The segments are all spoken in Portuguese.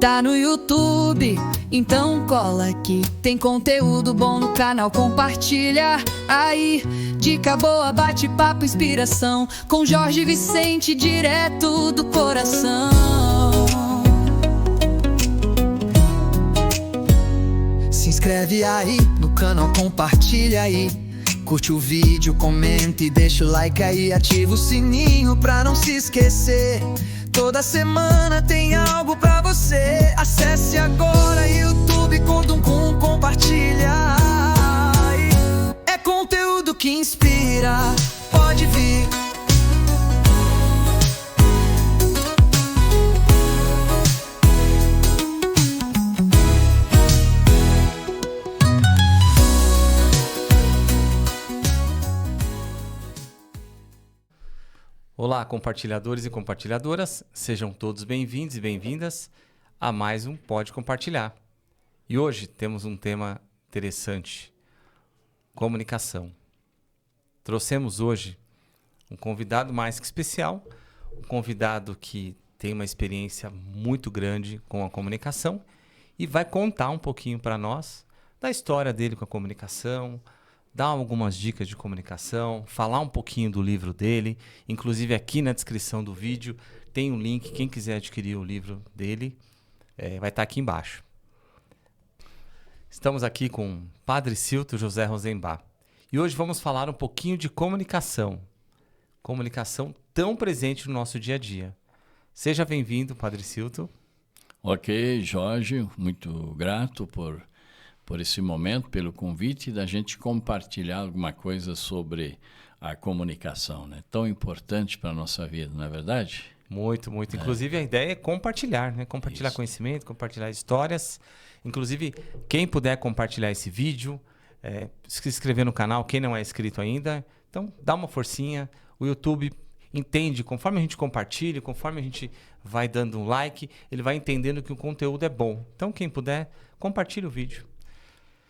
Tá no YouTube, então cola aqui. Tem conteúdo bom no canal, compartilha aí. Dica boa, bate-papo, inspiração, com Jorge Vicente, direto do coração. Se inscreve aí no canal, compartilha aí. Curte o vídeo, comenta e deixa o like aí. Ativa o sininho pra não se esquecer. Toda semana tem algo pra você. Acesse agora YouTube com compartilha. É conteúdo que inspira, pode vir. Olá, compartilhadores e compartilhadoras, sejam todos bem-vindos e bem-vindas a mais um Pode Compartilhar. E hoje temos um tema interessante, comunicação. Trouxemos hoje um convidado mais que especial, um convidado que tem uma experiência muito grande com a comunicação e vai contar um pouquinho para nós da história dele com a comunicação, dar algumas dicas de comunicação, falar um pouquinho do livro dele. Inclusive aqui na descrição do vídeo tem um link, quem quiser adquirir o livro dele, vai estar aqui embaixo. Estamos aqui com o Padre Cilto José Rosenbach. E hoje vamos falar um pouquinho de comunicação. Comunicação tão presente no nosso dia a dia. Seja bem-vindo, Padre Cilto. Ok, Jorge, muito grato por esse momento, pelo convite da gente compartilhar alguma coisa sobre a comunicação, né? Tão importante para a nossa vida, não é verdade? Muito, muito. Inclusive, a ideia é compartilhar, né? Compartilhar Isso. Conhecimento, compartilhar histórias. Inclusive, quem puder compartilhar esse vídeo, se inscrever no canal, quem não é inscrito ainda, então dá uma forcinha. O YouTube entende, conforme a gente compartilha, conforme a gente vai dando um like, ele vai entendendo que o conteúdo é bom. Então, quem puder, compartilhe o vídeo.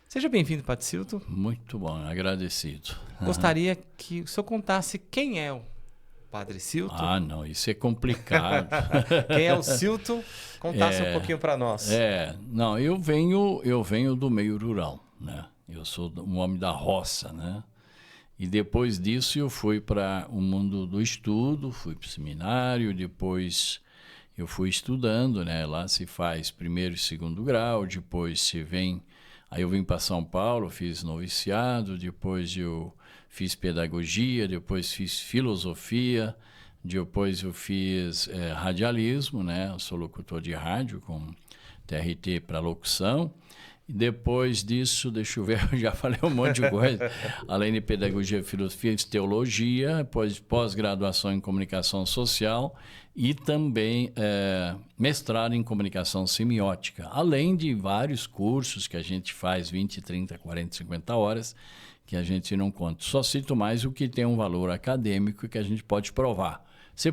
Seja bem-vindo, Padre Cilto. Muito bom, agradecido. Gostaria que o senhor contasse quem é o Padre Cilto. Ah, não, isso é complicado. Quem é o Cilto? Contasse um pouquinho para nós. Não, eu venho do meio rural, né? Eu sou um homem da roça, né? E depois disso eu fui para o mundo do estudo, fui para o seminário, depois eu fui estudando, né? Lá se faz primeiro e segundo grau, depois se vem... Aí eu vim para São Paulo, fiz noviciado, depois eu fiz pedagogia, depois fiz filosofia, depois eu fiz radialismo, né? Eu sou locutor de rádio com TRT para locução. E depois disso, deixa eu ver, eu já falei um monte de coisa. Além de pedagogia e filosofia, fiz teologia, depois pós-graduação em comunicação social e também mestrado em comunicação semiótica. Além de vários cursos que a gente faz 20, 30, 40, 50 horas, que a gente não conta. Só cito mais o que tem um valor acadêmico que a gente pode provar. Você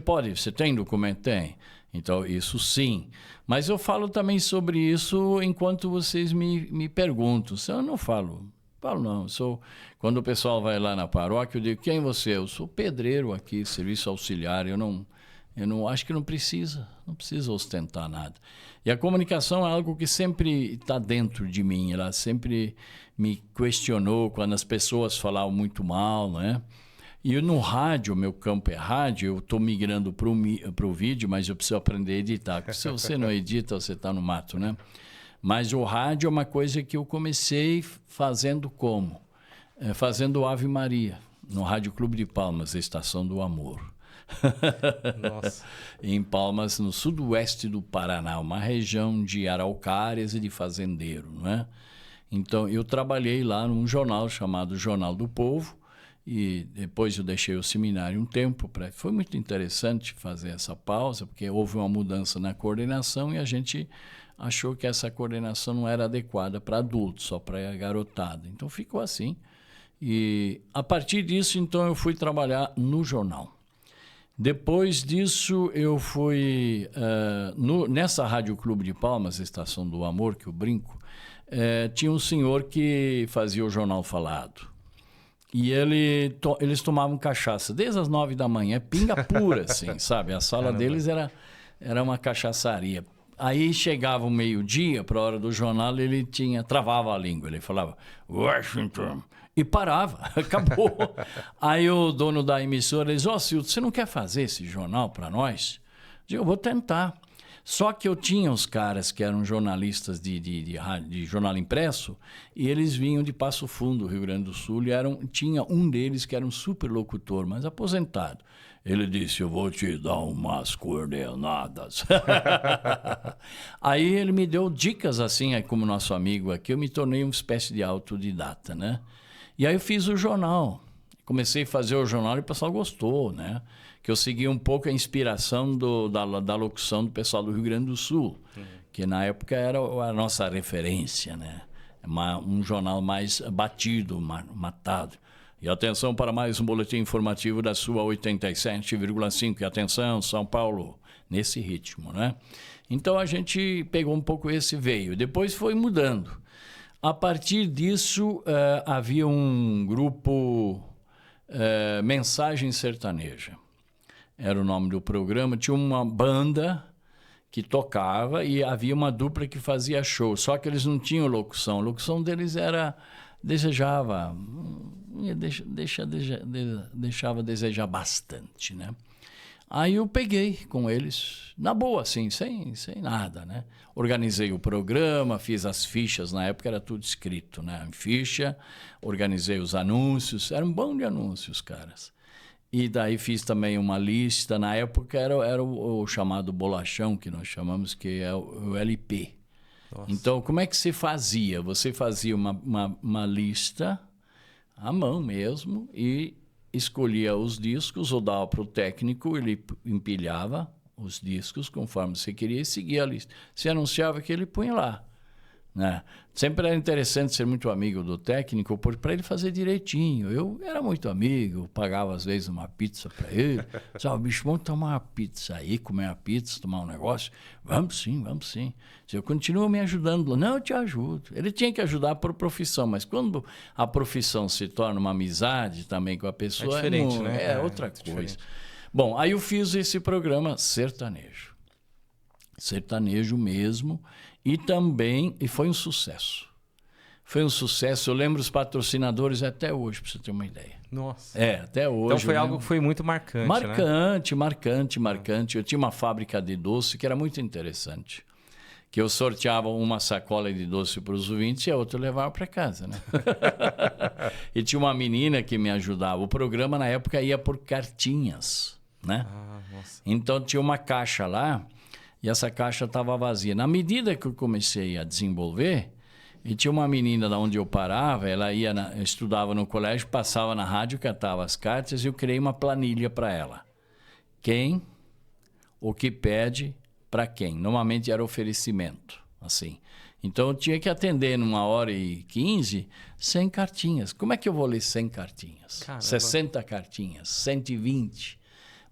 tem documento? Tem. Então, isso sim. Mas eu falo também sobre isso enquanto vocês me perguntam. Eu não falo não. Quando o pessoal vai lá na paróquia, eu digo, quem é você? Eu sou pedreiro aqui, serviço auxiliar. Eu não acho que não precisa ostentar nada. E a comunicação é algo que sempre está dentro de mim. Ela sempre me questionou quando as pessoas falavam muito mal, né? E no rádio, meu campo é rádio, eu estou migrando para o vídeo, mas eu preciso aprender a editar. Porque se você não edita, você está no mato, né? Mas o rádio é uma coisa que eu comecei fazendo como? Fazendo Ave Maria, no Rádio Clube de Palmas, a Estação do Amor. Nossa. Em Palmas, no sudoeste do Paraná, uma região de araucárias e de fazendeiro, não é? Então, eu trabalhei lá num jornal chamado Jornal do Povo, e depois eu deixei o seminário um tempo. Foi muito interessante fazer essa pausa, porque houve uma mudança na coordenação e a gente achou que essa coordenação não era adequada para adultos, só para garotada. Então ficou assim. E a partir disso, então, eu fui trabalhar no jornal. Depois disso, eu fui nessa Rádio Clube de Palmas, Estação do Amor, que eu brinco, tinha um senhor que fazia o Jornal Falado. E eles tomavam cachaça desde as 9 da manhã, pinga pura, assim, sabe? A sala deles era uma cachaçaria. Aí chegava o meio-dia, para a hora do jornal, ele travava a língua. Ele falava, Washington, e parava, acabou. Aí o dono da emissora disse, Silvio, você não quer fazer esse jornal para nós? Eu digo, eu vou tentar. Só que eu tinha os caras que eram jornalistas de jornal impresso e eles vinham de Passo Fundo, Rio Grande do Sul, e tinha um deles que era um superlocutor, mas aposentado. Ele disse, eu vou te dar umas coordenadas. Aí ele me deu dicas assim, aí como nosso amigo aqui, eu me tornei uma espécie de autodidata, né? E aí eu fiz o jornal. Comecei a fazer o jornal e o pessoal gostou, né? Que eu segui um pouco a inspiração da locução do pessoal do Rio Grande do Sul, que na época era a nossa referência, né? Um jornal mais batido, matado. E atenção para mais um boletim informativo da sua 87,5. E atenção, São Paulo, nesse ritmo, né? Então a gente pegou um pouco esse veio. Depois foi mudando. A partir disso, havia um grupo Mensagem Sertaneja. Era o nome do programa. Tinha uma banda que tocava e havia uma dupla que fazia show. Só que eles não tinham locução. A locução deles era... deixava a desejar bastante, né? Aí eu peguei com eles, na boa, assim, sem nada, né? Organizei o programa, fiz as fichas, na época era tudo escrito, né? Em ficha, organizei os anúncios, era um bom de anúncios, caras. E daí fiz também uma lista, na época era o chamado bolachão, que nós chamamos, que é o LP. Nossa. Então, como é que se fazia? Você fazia uma lista à mão mesmo e escolhia os discos ou dava para o técnico, ele empilhava os discos conforme você queria e seguia a lista. Se anunciava que ele punha lá, né? Sempre era interessante ser muito amigo do técnico para ele fazer direitinho. Eu era muito amigo, pagava às vezes uma pizza para ele. Dizia, bicho, vamos tomar uma pizza aí, comer uma pizza, tomar um negócio? Vamos sim, vamos sim. Eu continuo me ajudando. Não, eu te ajudo. Ele tinha que ajudar por profissão, mas quando a profissão se torna uma amizade também com a pessoa... É diferente, né? É outra coisa. Diferente. Bom, aí eu fiz esse programa sertanejo. Sertanejo mesmo. E foi um sucesso. Foi um sucesso. Eu lembro os patrocinadores até hoje, para você ter uma ideia. Nossa. Até hoje. Então foi algo que foi muito marcante, marcante. Eu tinha uma fábrica de doce que era muito interessante. Que eu sorteava uma sacola de doce para os ouvintes e a outra eu levava para casa, né? E tinha uma menina que me ajudava. O programa, na época, ia por cartinhas, né? Nossa. Então tinha uma caixa lá. E essa caixa estava vazia. Na medida que eu comecei a desenvolver, e tinha uma menina da onde eu parava, ela estudava no colégio, passava na rádio, catava as cartas e eu criei uma planilha para ela. Quem, o que pede, para quem. Normalmente era oferecimento, assim. Então eu tinha que atender numa hora e 15, 100 cartinhas. Como é que eu vou ler 100 cartinhas? Caramba. 60 cartinhas, 120.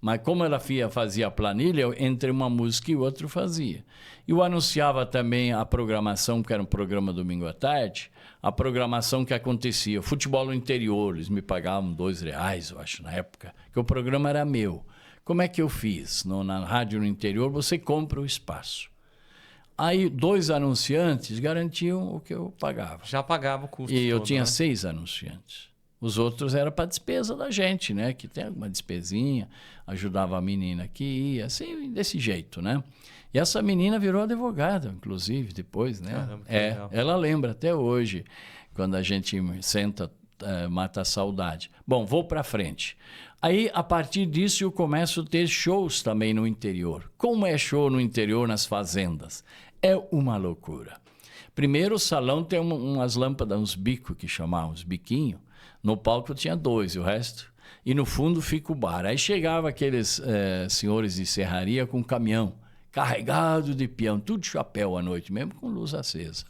Mas como ela fazia a planilha, entre uma música e outra eu fazia. Eu anunciava também a programação, que era um programa domingo à tarde, a programação que acontecia. Futebol no interior, eles me pagavam R$2, eu acho, na época, que o programa era meu. Como é que eu fiz? Na rádio no interior, você compra o espaço. Aí 2 anunciantes garantiam o que eu pagava. Já pagava o custo E eu todo, tinha né? 6 anunciantes. Os outros eram para despesa da gente, né? Que tem alguma despesinha, ajudava a menina que ia, assim, desse jeito, né? E essa menina virou advogada, inclusive, depois, né? Caramba, que legal. Ela lembra até hoje, quando a gente senta, mata a saudade. Bom, vou para frente. Aí, a partir disso, eu começo a ter shows também no interior. Como é show no interior, nas fazendas? É uma loucura. Primeiro, o salão tem umas lâmpadas, uns bicos que chamavam, uns biquinhos. No palco tinha 2, o resto. E no fundo fica o bar. Aí chegava aqueles senhores de serraria com caminhão, carregado de peão, tudo de chapéu à noite, mesmo com luz acesa.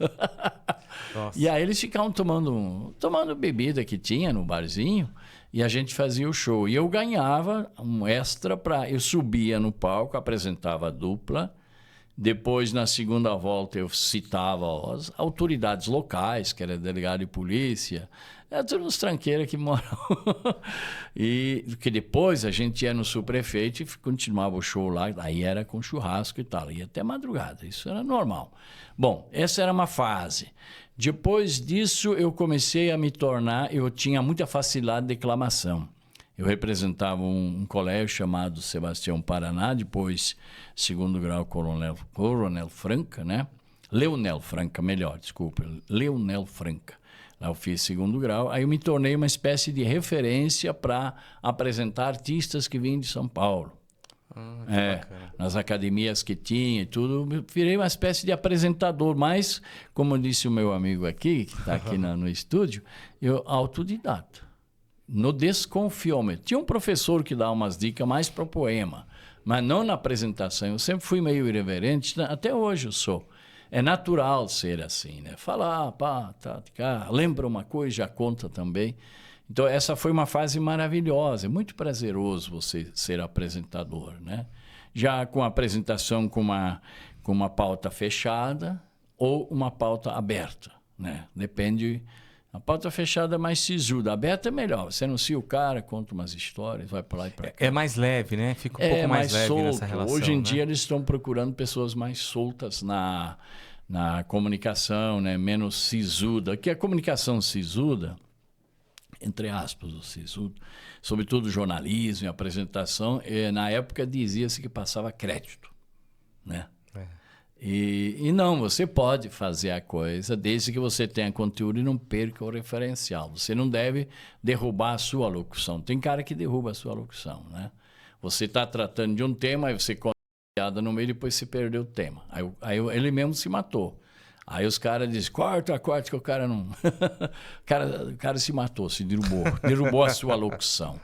E aí eles ficavam tomando bebida que tinha no barzinho e a gente fazia o show. E eu ganhava um extra eu subia no palco, apresentava a dupla Depois, na segunda volta, eu citava as autoridades locais, que era delegado de polícia, todos os tranqueiros que moram. E que depois a gente ia no subprefeito e continuava o show lá, aí era com churrasco e tal, ia até madrugada, isso era normal. Bom, essa era uma fase. Depois disso, eu comecei a me tornar, eu tinha muita facilidade de declamação. Eu representava um colégio chamado Sebastião Paraná, depois, segundo grau, Coronel Franca, né? Leonel Franca, melhor, desculpa, Leonel Franca. Lá eu fiz segundo grau, aí eu me tornei uma espécie de referência para apresentar artistas que vinham de São Paulo. Nas academias que tinha e tudo, eu virei uma espécie de apresentador, mas, como disse o meu amigo aqui, que está aqui no estúdio, eu autodidata. No desconfiômetro. Tinha um professor que dá umas dicas mais para o poema, mas não na apresentação. Eu sempre fui meio irreverente, até hoje eu sou. É natural ser assim, né? Falar, pá, tá, lembra uma coisa, já conta também. Então, essa foi uma fase maravilhosa. É muito prazeroso você ser apresentador, né? Já com a apresentação com uma pauta fechada ou uma pauta aberta, né? Depende. A pauta fechada é mais sisuda, a aberta é melhor. Você anuncia o cara, conta umas histórias, vai para lá e para cá. É mais leve, né? Fica um pouco mais leve solto. Nessa relação. Hoje em né? dia eles estão procurando pessoas mais soltas na comunicação, né? Menos sisuda. Que a comunicação sisuda, entre aspas, o sisudo, sobretudo jornalismo e apresentação, na época dizia-se que passava crédito, né? E não, você pode fazer a coisa desde que você tenha conteúdo e não perca o referencial. Você não deve derrubar a sua locução. Tem cara que derruba a sua locução, né? Você está tratando de um tema, aí você conta piada no meio e depois você perdeu o tema. Aí ele mesmo se matou. Aí os caras dizem, corta que o cara não... o cara se matou, se derrubou a sua locução.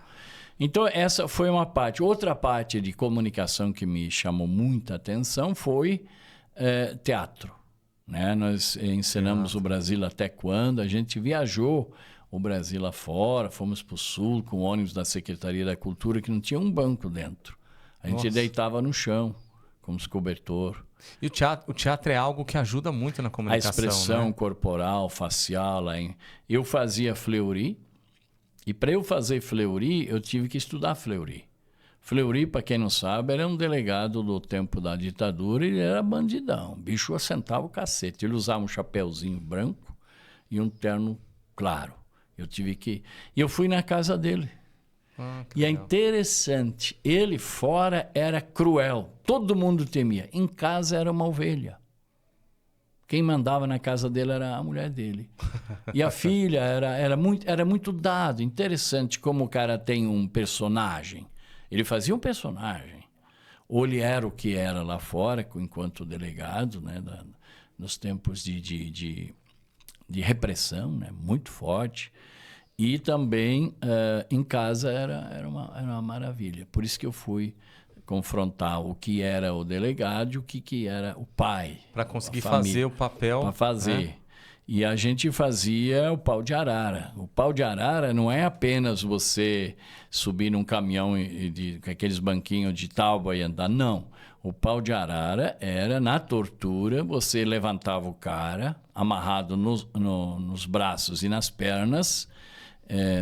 Então, essa foi uma parte. Outra parte de comunicação que me chamou muita atenção foi... teatro, né? Nós ensinamos o Brasil até quando, a gente viajou o Brasil afora, fomos para o sul com ônibus da Secretaria da Cultura que não tinha um banco dentro. A gente deitava no chão, como cobertor. E o teatro é algo que ajuda muito na comunicação, a expressão né? corporal, facial. Eu fazia Fleury, e para eu fazer Fleury, eu tive que estudar Fleury. Fleury, para quem não sabe, era um delegado do tempo da ditadura e ele era bandidão. O bicho assentava o cacete. Ele usava um chapéuzinho branco e um terno claro. E eu fui na casa dele. E legal. É interessante. Ele fora era cruel. Todo mundo temia. Em casa era uma ovelha. Quem mandava na casa dele era a mulher dele. E a filha era muito dado. Interessante como o cara tem um personagem. Ele fazia um personagem. Ou ele era o que era lá fora, enquanto delegado, né, nos tempos de repressão, né, muito forte. E também, em casa, era uma maravilha. Por isso que eu fui confrontar o que era o delegado e o que era o pai. Para conseguir fazer o papel. Para fazer. Né? E a gente fazia o pau de arara. O pau de arara não é apenas você subir num caminhão com aqueles banquinhos de tábua e andar. Não. O pau de arara era, na tortura, você levantava o cara, amarrado nos braços e nas pernas,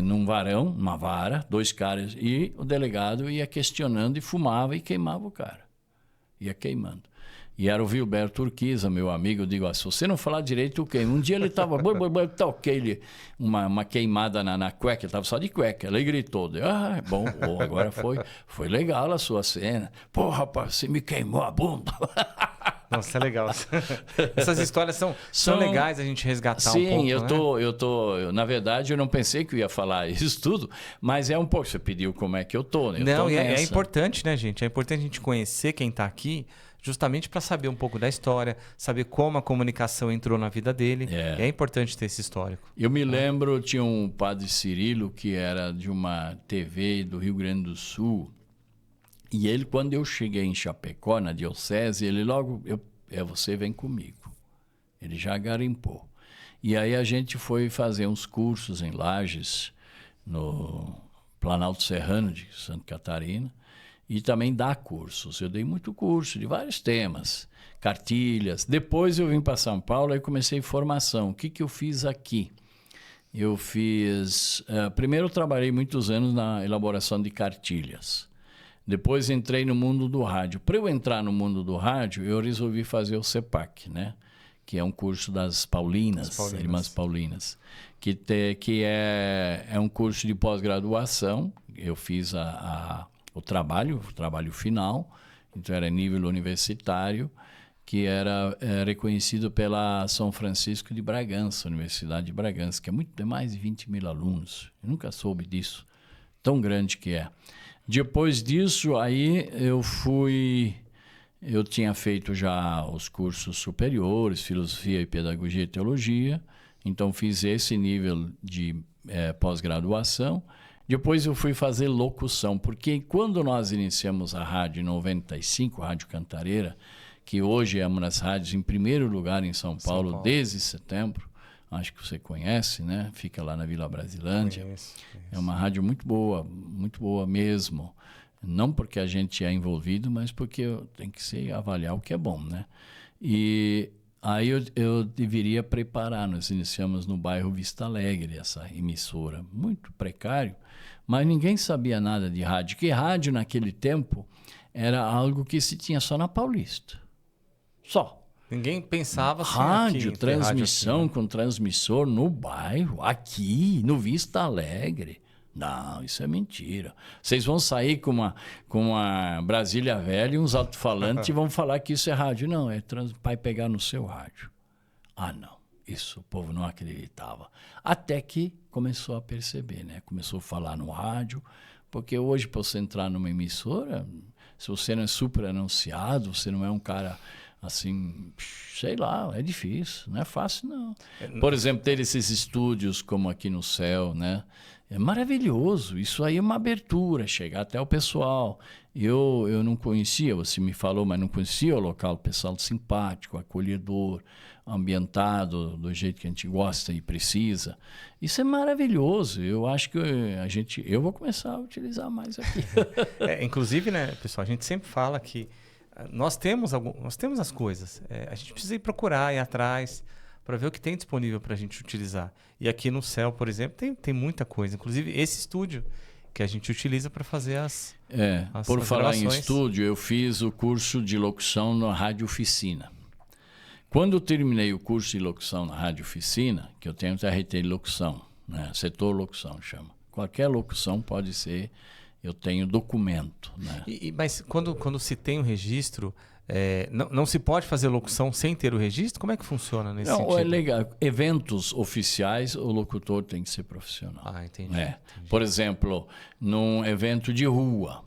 num varão, uma vara, 2 caras, e o delegado ia questionando e fumava e queimava o cara. Ia queimando. E era o Vilberto Urquiza, meu amigo. Eu digo, se você não falar direito, eu queimo. Um dia ele estava... toquei uma queimada na cueca. Ele estava só de cueca. Ele gritou. Bom, agora foi legal a sua cena. Pô, rapaz, você me queimou a bunda. Nossa, é legal. Essas histórias são legais a gente resgatar um pouco. Sim, na verdade, eu não pensei que eu ia falar isso tudo, mas é um pouco... Você pediu como é que eu tô, né? Não, é importante, né, gente? É importante a gente conhecer quem está aqui, justamente para saber um pouco da história, saber como a comunicação entrou na vida dele. É importante ter esse histórico. Eu me lembro, tinha um padre Cirilo, que era de uma TV do Rio Grande do Sul, e ele, quando eu cheguei em Chapecó, na diocese, ele logo, você vem comigo. Ele já garimpou. E aí a gente foi fazer uns cursos em Lages, no Planalto Serrano de Santa Catarina, e também dar cursos. Eu dei muito curso de vários temas, cartilhas. Depois eu vim para São Paulo e comecei formação. O que eu fiz aqui? Eu fiz... primeiro eu trabalhei muitos anos na elaboração de cartilhas. Depois entrei no mundo do rádio. Para eu entrar no mundo do rádio, eu resolvi fazer o CEPAC, né? Que é um curso das Paulinas, Irmãs Paulinas, que é um curso de pós-graduação. Eu fiz o trabalho final, então era nível universitário, que era reconhecido pela São Francisco de Bragança, Universidade de Bragança, que é mais de 20 mil alunos. Eu nunca soube disso, tão grande que é. Depois disso, aí eu tinha feito já os cursos superiores, filosofia e pedagogia e teologia, então fiz esse nível de pós-graduação. Depois eu fui fazer locução, porque quando nós iniciamos a Rádio 95, Rádio Cantareira, que hoje é uma das rádios em primeiro lugar em São Paulo desde setembro, acho que você conhece, né? Fica lá na Vila Brasilândia. Conheço. É uma rádio muito boa mesmo. Não porque a gente é envolvido, mas porque tem que avaliar o que é bom, né? E aí eu deveria preparar. Nós iniciamos no bairro Vista Alegre, essa emissora. Muito precário, mas ninguém sabia nada de rádio. Que rádio, naquele tempo, era algo que se tinha só na Paulista. Só. Ninguém pensava assim. Rádio, transmissão rádio assim, né? Com transmissor no bairro, aqui, no Vista Alegre. Não, isso é mentira. Vocês vão sair com uma Brasília velha e uns alto-falantes e vão falar que isso é rádio. Não, vai pegar no seu rádio. Ah, não. Isso o povo não acreditava. Até que começou a perceber, né? Começou a falar no rádio, porque hoje, para você entrar numa emissora, se você não é super anunciado, você não é um cara... assim, sei lá, é difícil, não é fácil não. Por exemplo, ter esses estúdios como aqui no Céu, né? É maravilhoso, isso aí é uma abertura, chegar até o pessoal. Eu não conhecia, você me falou, mas não conhecia o local, o pessoal simpático, acolhedor, ambientado do jeito que a gente gosta e precisa. Isso é maravilhoso, eu acho que eu vou começar a utilizar mais aqui. Inclusive, né, pessoal, a gente sempre fala que nós temos as coisas. A gente precisa ir procurar, ir atrás, para ver o que tem disponível para a gente utilizar. E aqui no Céu, por exemplo, tem muita coisa. Inclusive, esse estúdio que a gente utiliza para fazer as por falar gravações. Em estúdio, eu fiz o curso de locução na Rádio Oficina. Quando eu terminei o curso de locução na Rádio Oficina, que eu tenho TRT de locução, né? Setor locução chama. Qualquer locução pode ser... Eu tenho documento, né? Mas quando se tem um registro, não se pode fazer locução sem ter o registro? Como é que funciona nesse sentido? É legal. Eventos oficiais, o locutor tem que ser profissional. Ah, entendi. Entendi. Por exemplo, num evento de rua,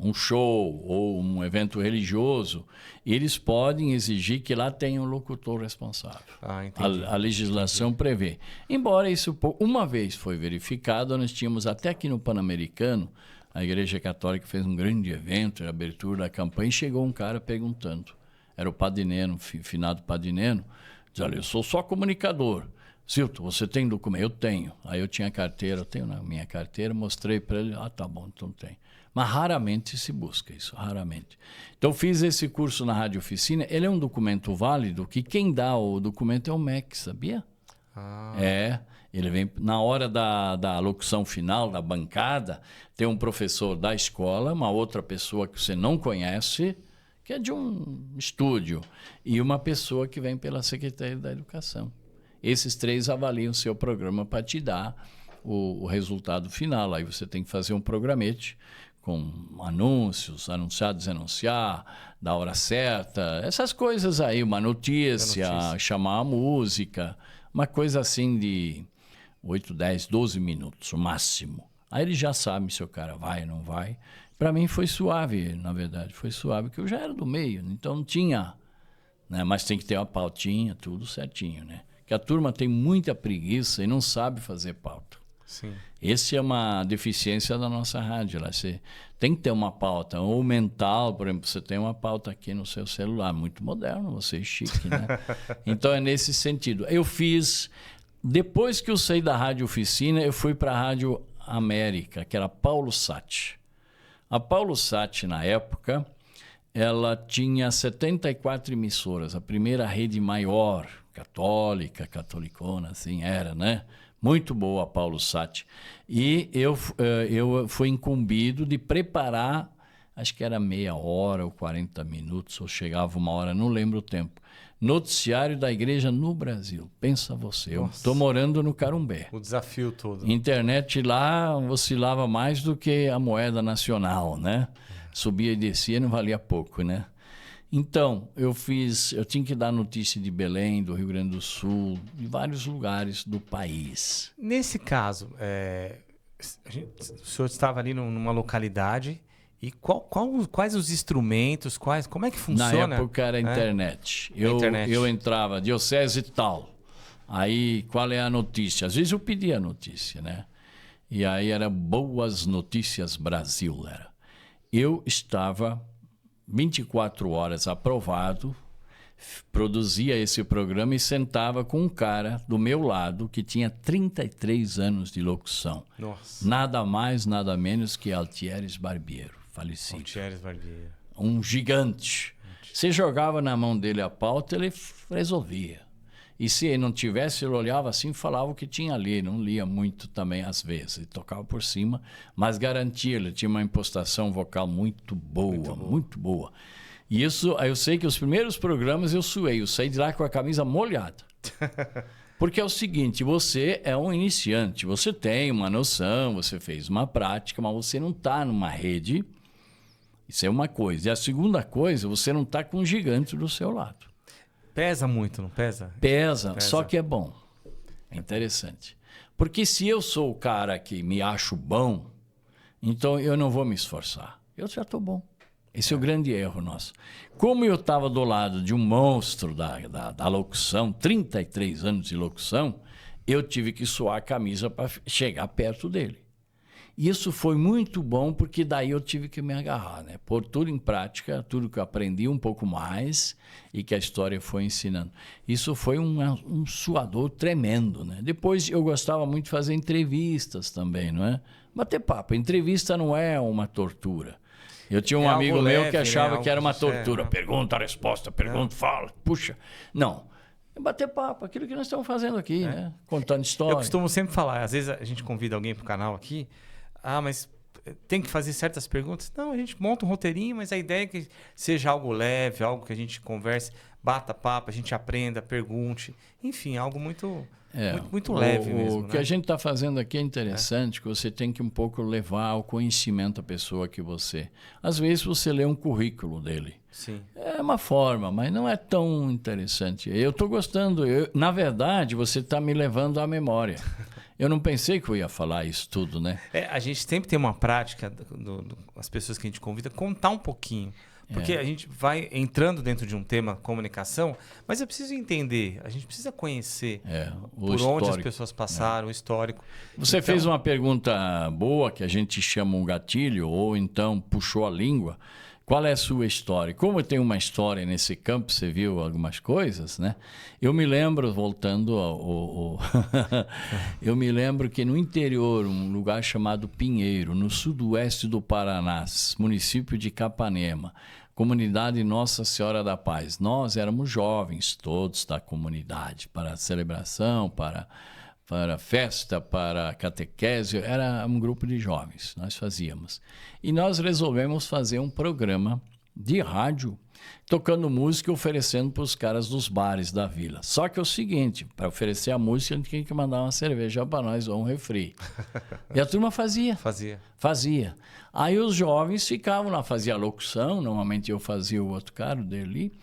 um show ou um evento religioso, eles podem exigir que lá tenha um locutor responsável. Ah, entendi. A legislação prevê. Embora isso uma vez foi verificado, nós tínhamos até aqui no Pan-Americano, a Igreja Católica fez um grande evento, a abertura da campanha, e chegou um cara perguntando, era o Padineno, finado Padineno, diz, olha, eu sou só comunicador. Silton, você tem documento? Eu tenho. Aí eu tinha carteira, eu tenho na minha carteira, mostrei para ele, tá bom, então tem. Mas raramente se busca isso, raramente. Então, fiz esse curso na Rádio Oficina. Ele é um documento válido, que quem dá o documento é o MEC, sabia? Ele vem na hora da locução final, da bancada, tem um professor da escola, uma outra pessoa que você não conhece, que é de um estúdio, e uma pessoa que vem pela Secretaria da Educação. Esses três avaliam o seu programa para te dar o resultado final. Aí você tem que fazer um programete com anúncios, anunciar, desanunciar, da hora certa, essas coisas aí, uma notícia, chamar a música, uma coisa assim de 8, 10, 12 minutos, o máximo. Aí ele já sabe se o cara vai ou não vai. Para mim foi suave, na verdade, foi suave, porque eu já era do meio, então não tinha, né? Mas tem que ter uma pautinha, tudo certinho, né? Que a turma tem muita preguiça e não sabe fazer pauta. Sim. Essa é uma deficiência da nossa rádio. Lá. Você tem que ter uma pauta, ou mental, por exemplo, você tem uma pauta aqui no seu celular, muito moderno, você é chique, né? Então é nesse sentido. Eu fiz, depois que eu saí da Rádio Oficina, eu fui para a Rádio América, que era Paulo Satti. A Paulosat, na época, ela tinha 74 emissoras, a primeira rede maior, católica, catolicona, assim era, né? Muito boa a Paulosat. E eu fui incumbido de preparar, acho que era meia hora ou 40 minutos, ou chegava uma hora, não lembro o tempo, noticiário da igreja no Brasil. Pensa você, eu estou morando no Carumbé. O desafio todo. Internet lá oscilava mais do que a moeda nacional, né? Subia e descia, não valia pouco, né? Então, eu tinha que dar notícia de Belém, do Rio Grande do Sul, de vários lugares do país. Nesse caso, o senhor estava ali numa localidade e quais os instrumentos, como é que funciona? Na época era a internet. Eu entrava, diocese tal. Aí, qual é a notícia? Às vezes eu pedia a notícia, né? E aí era Boas Notícias Brasil, era. Eu estava 24 horas aprovado, produzia esse programa e sentava com um cara do meu lado que tinha 33 anos de locução. Nossa. Nada mais, nada menos que Altieres Barbiero, falecido. Altieres Barbiero. Um gigante. Você jogava na mão dele a pauta, ele resolvia. E se ele não tivesse, ele olhava assim e falava o que tinha ali. Não lia muito também às vezes. Ele tocava por cima, mas garantia. Ele tinha uma impostação vocal muito boa, muito boa. E isso, eu sei que os primeiros programas eu suei. Eu saí de lá com a camisa molhada. Porque é o seguinte, você é um iniciante. Você tem uma noção, você fez uma prática, mas você não está numa rede. Isso é uma coisa. E a segunda coisa, você não está com um gigante do seu lado. Pesa muito, não pesa? Pesa, só que é bom. É interessante. Porque se eu sou o cara que me acho bom, então eu não vou me esforçar. Eu já estou bom. Esse é o grande erro nosso. Como eu estava do lado de um monstro da locução, 33 anos de locução, eu tive que suar a camisa para chegar perto dele. Isso foi muito bom, porque daí eu tive que me agarrar, né? Pôr tudo em prática, tudo que eu aprendi um pouco mais e que a história foi ensinando. Isso foi um suador tremendo, né? Depois eu gostava muito de fazer entrevistas também, não é? Bater papo. Entrevista não é uma tortura. Eu tinha um amigo meu que achava que era uma tortura. Pergunta, resposta, pergunta, fala, puxa. Não. É bater papo, aquilo que nós estamos fazendo aqui, né? Contando história. Eu costumo sempre falar, às vezes a gente convida alguém para o canal aqui, mas tem que fazer certas perguntas? Não, a gente monta um roteirinho, mas a ideia é que seja algo leve, algo que a gente converse, bata papo, a gente aprenda, pergunte. Enfim, algo muito leve mesmo. O que a gente está fazendo aqui é interessante, que você tem que um pouco levar ao conhecimento a pessoa que você... Às vezes você lê um currículo dele. Sim. É uma forma, mas não é tão interessante. Eu estou gostando. Na verdade, você está me levando à memória. Eu não pensei que eu ia falar isso tudo, né? A gente sempre tem uma prática, as pessoas que a gente convida, contar um pouquinho. Porque a gente vai entrando dentro de um tema, comunicação, mas eu preciso entender, a gente precisa conhecer por onde as pessoas passaram, o histórico. Você fez uma pergunta boa, que a gente chama um gatilho, ou então puxou a língua. Qual é a sua história? Como eu tenho uma história nesse campo, você viu algumas coisas, né? Eu me lembro, voltando eu me lembro que no interior, um lugar chamado Pinheiro, no sudoeste do Paraná, município de Capanema, comunidade Nossa Senhora da Paz. Nós éramos jovens, todos da comunidade, para celebração, para festa, para catequese, era um grupo de jovens, nós fazíamos. E nós resolvemos fazer um programa de rádio, tocando música e oferecendo para os caras dos bares da vila. Só que é o seguinte, para oferecer a música, a gente tinha que mandar uma cerveja para nós ou um refri. E a turma fazia. Fazia. Aí os jovens ficavam lá, fazia a locução, normalmente eu fazia o outro cara, o Derli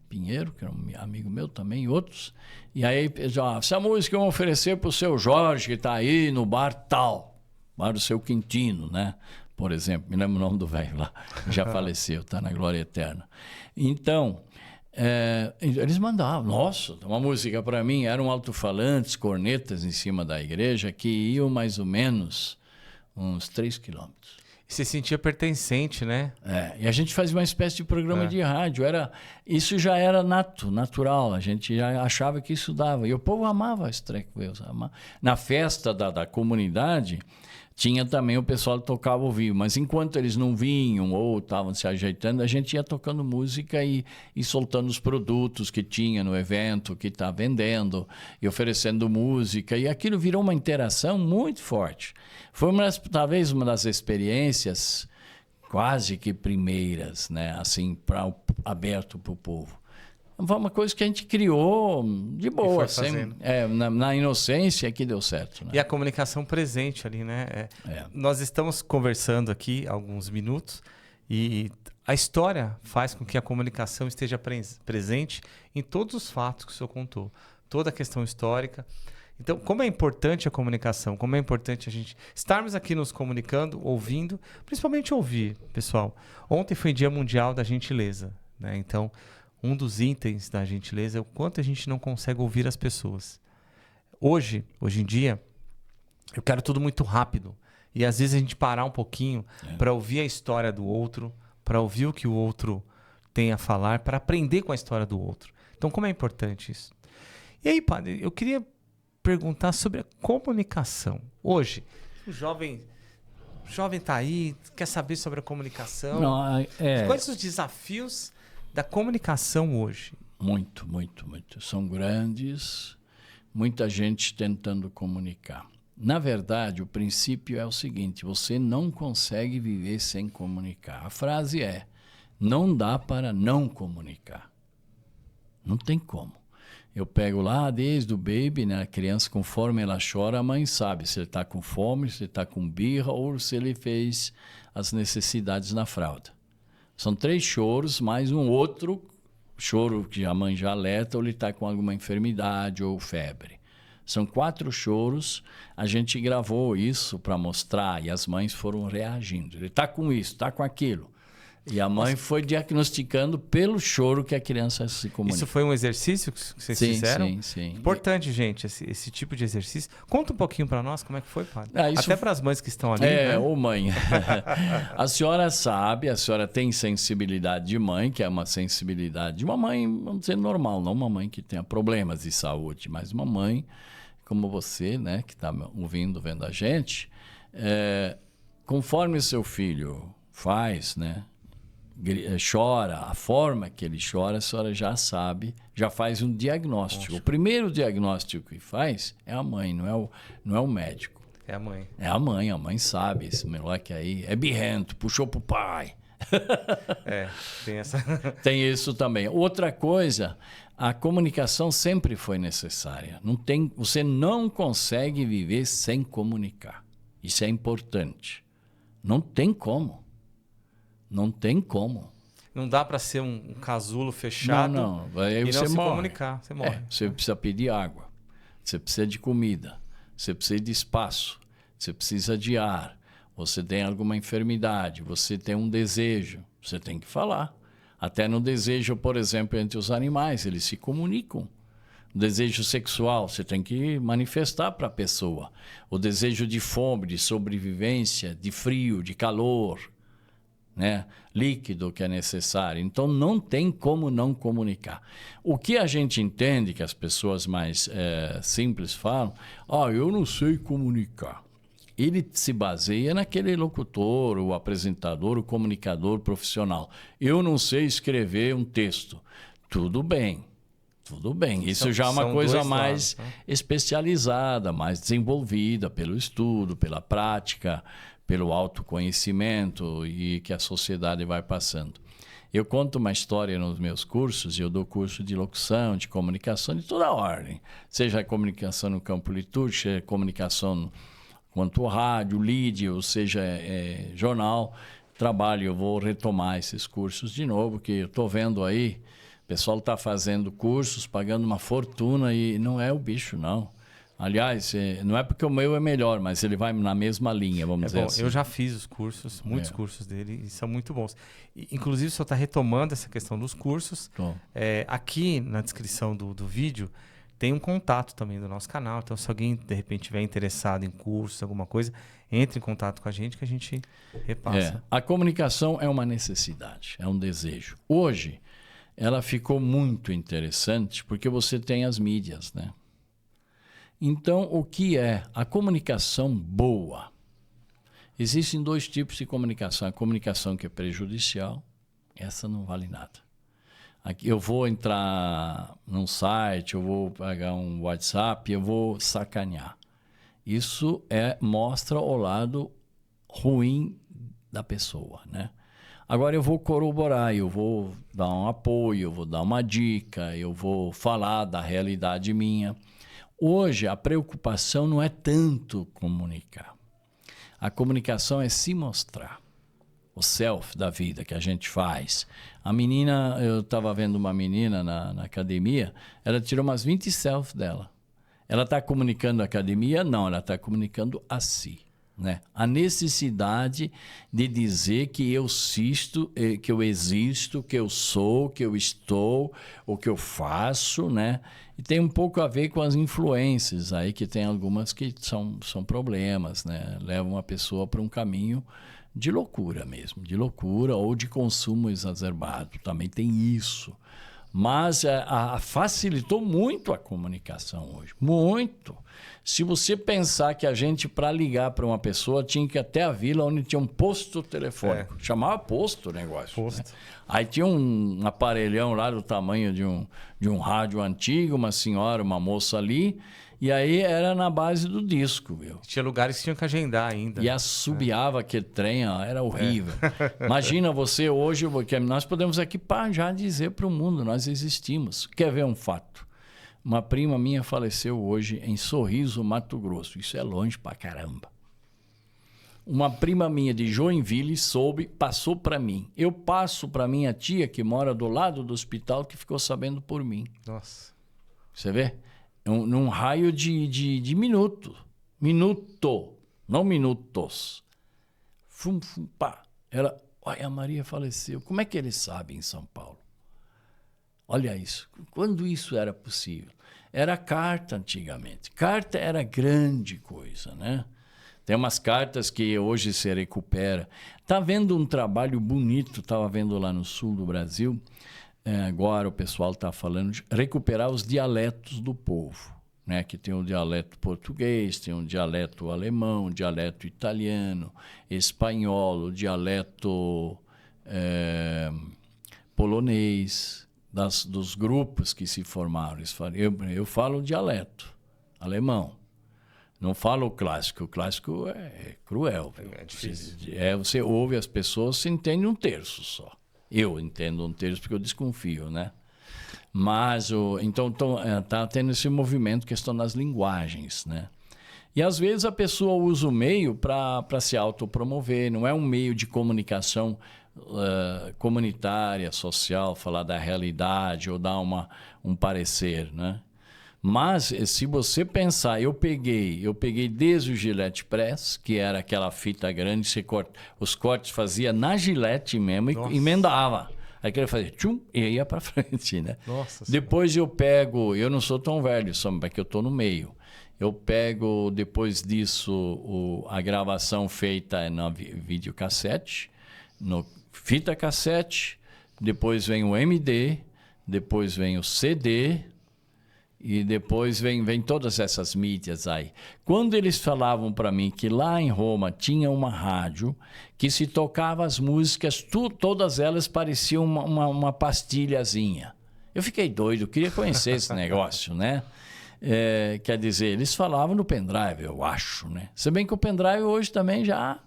Pinheiro, que era um amigo meu também, e outros. E aí, essa música eu vou oferecer para o seu Jorge, que está aí no bar tal, bar do seu Quintino, né? Por exemplo, me lembro o nome do velho lá, já faleceu, está na glória eterna. Então, eles mandavam, nossa, uma música para mim, eram alto-falantes, cornetas em cima da igreja, que iam mais ou menos uns 3 quilômetros. Se sentia pertencente, né? E a gente fazia uma espécie de programa de rádio. Isso já era natural. A gente já achava que isso dava. E o povo amava esse treco. Na festa da comunidade, Tinha também o pessoal que tocava ao vivo, mas enquanto eles não vinham ou estavam se ajeitando, a gente ia tocando música e soltando os produtos que tinha no evento, que está vendendo, e oferecendo música, e aquilo virou uma interação muito forte. Foi talvez uma das experiências quase que primeiras, né? Assim, aberto para o povo. Foi uma coisa que a gente criou de boa, assim, na inocência que deu certo. Né? E a comunicação presente ali, né? Nós estamos conversando aqui há alguns minutos e a história faz com que a comunicação esteja presente em todos os fatos que o senhor contou. Toda a questão histórica. Então, como é importante a comunicação, como é importante a gente estarmos aqui nos comunicando, ouvindo, principalmente ouvir, pessoal. Ontem foi Dia Mundial da Gentileza, né? Então, um dos itens da gentileza é o quanto a gente não consegue ouvir as pessoas. Hoje em dia, eu quero tudo muito rápido. E às vezes a gente parar um pouquinho para ouvir a história do outro, para ouvir o que o outro tem a falar, para aprender com a história do outro. Então, como é importante isso? E aí, padre, eu queria perguntar sobre a comunicação. Hoje, o jovem está aí, quer saber sobre a comunicação. Quais os desafios da comunicação hoje? Muito. São grandes, muita gente tentando comunicar. Na verdade, o princípio é o seguinte: você não consegue viver sem comunicar. A frase é: não dá para não comunicar. Não tem como. Eu pego lá desde o baby, né? A criança, conforme ela chora, a mãe sabe se ele está com fome, se ele está com birra ou se ele fez as necessidades na fralda. São 3 choros, mais um outro choro que a mãe já alerta ou ele está com alguma enfermidade ou febre. São 4 choros, a gente gravou isso para mostrar e as mães foram reagindo. Ele está com isso, está com aquilo. E a mãe foi diagnosticando pelo choro que a criança se comunica. Isso foi um exercício que vocês fizeram? Sim. Importante, gente, esse tipo de exercício. Conta um pouquinho para nós como é que foi, padre. Até para as mães que estão ali. Né? Ô mãe, a senhora sabe, a senhora tem sensibilidade de mãe, que é uma sensibilidade de uma mãe, vamos dizer, normal, não uma mãe que tenha problemas de saúde, mas uma mãe como você, né, que está ouvindo, vendo a gente, conforme o seu filho faz, né, chora, a forma que ele chora, a senhora já sabe, já faz um diagnóstico. Nossa. O primeiro diagnóstico que faz é a mãe, não é o médico. É a mãe. É a mãe sabe, esse moleque aí é birrento, puxou pro pai. Tem essa... Tem isso também. Outra coisa, a comunicação sempre foi necessária. Você não consegue viver sem comunicar. Isso é importante. Não tem como. Não tem como. Não dá para ser um casulo fechado Aí e você não se morre. comunicar. Você morre. Você precisa pedir água. Você precisa de comida. Você precisa de espaço. Você precisa de ar. Você tem alguma enfermidade. Você tem um desejo. Você tem que falar. Até no desejo, por exemplo, entre os animais, eles se comunicam. O desejo sexual, você tem que manifestar para a pessoa. O desejo de fome, de sobrevivência, de frio, de calor, né? Líquido que é necessário. Então, não tem como não comunicar. O que a gente entende, que as pessoas mais simples falam, eu não sei comunicar. Ele se baseia naquele locutor, o apresentador, o comunicador profissional. Eu não sei escrever um texto. Tudo bem. Isso já é uma coisa mais especializada, mais desenvolvida pelo estudo, pela prática, pelo autoconhecimento e que a sociedade vai passando. Eu conto uma história nos meus cursos, e eu dou curso de locução, de comunicação, de toda a ordem. Seja a comunicação no campo litúrgico, seja a comunicação quanto rádio, lead, ou seja, jornal, trabalho. Eu vou retomar esses cursos de novo, que eu estou vendo aí, o pessoal está fazendo cursos, pagando uma fortuna e não é o bicho, não. Aliás, não é porque o meu é melhor, mas ele vai na mesma linha, vamos dizer assim. Eu já fiz os cursos, muitos cursos dele, e são muito bons. Inclusive, o senhor está retomando essa questão dos cursos. Aqui na descrição do vídeo tem um contato também do nosso canal. Então, se alguém, de repente, estiver interessado em cursos, alguma coisa, entre em contato com a gente que a gente repassa. A comunicação é uma necessidade, é um desejo. Hoje, ela ficou muito interessante porque você tem as mídias, né? Então, o que é a comunicação boa? Existem 2 tipos de comunicação. A comunicação que é prejudicial, essa não vale nada. Aqui eu vou entrar num site, eu vou pegar um WhatsApp, eu vou sacanear. Isso mostra o lado ruim da pessoa, né? Agora eu vou corroborar, eu vou dar um apoio, eu vou dar uma dica, eu vou falar da realidade minha. Hoje a preocupação não é tanto comunicar. A comunicação é se mostrar. O self da vida que a gente faz. A menina, eu estava vendo uma menina na academia, ela tirou umas 20 selfies dela. Ela está comunicando a academia? Não, ela está comunicando a si. Né? A necessidade de dizer que eu existo, que eu sou, que eu estou, o que eu faço, né? E tem um pouco a ver com as influências aí, que tem algumas que são problemas, né? Levam a pessoa para um caminho de loucura mesmo, de loucura ou de consumo exacerbado. Também tem isso. Mas facilitou muito a comunicação hoje, muito. Se você pensar que a gente, para ligar para uma pessoa, tinha que ir até a vila onde tinha um posto telefônico. Chamava posto o negócio. Posto. Né? Aí tinha um aparelhão lá do tamanho de um rádio antigo, uma senhora, uma moça ali, e aí era na base do disco, viu? Tinha lugares que tinham que agendar ainda. E assobiava aquele trem, ó, era horrível. Imagina você hoje, porque nós podemos aqui já dizer para o mundo, nós existimos. Quer ver um fato? Uma prima minha faleceu hoje em Sorriso, Mato Grosso. Isso é longe pra caramba. Uma prima minha de Joinville passou para mim. Eu passo para minha tia, que mora do lado do hospital, que ficou sabendo por mim. Nossa. Você vê? Num raio de minuto. Minuto, não minutos. Fum, fum, pá. Olha, a Maria faleceu. Como é que eles sabem em São Paulo? Olha isso. Quando isso era possível? Era carta antigamente. Carta era grande coisa, né? Tem umas cartas que hoje se recupera. Está vendo um trabalho bonito, estava vendo lá no sul do Brasil. Agora o pessoal está falando de recuperar os dialetos do povo, né? Que tem o dialeto português, tem o dialeto alemão, o dialeto italiano, espanhol, o dialeto polonês, dos grupos que se formaram. Eu falo dialeto alemão, não falo o clássico. O clássico é cruel. É difícil. Você ouve as pessoas, você entende um terço só. Eu entendo um terço porque eu desconfio, né? Mas, então, tá tendo esse movimento, questão das linguagens, né? E, às vezes, a pessoa usa o meio para se autopromover. Não é um meio de comunicação comunitária, social, falar da realidade ou dar um parecer, né? Mas, se você pensar, eu peguei desde o Gillette Press, que era aquela fita grande, os cortes fazia na Gillette mesmo e emendava. Aí que ele fazia tchum e ia para frente, né? Nossa. Depois eu não sou tão velho, só que eu estou no meio. Eu pego, depois disso, a gravação feita na videocassete, no fita cassete, depois vem o MD, depois vem o CD... E depois vem todas essas mídias aí. Quando eles falavam para mim que lá em Roma tinha uma rádio que se tocava as músicas, todas elas pareciam uma pastilhazinha. Eu fiquei doido, queria conhecer esse negócio, né? Quer dizer, eles falavam no pendrive, eu acho, né? Se bem que o pendrive hoje também já...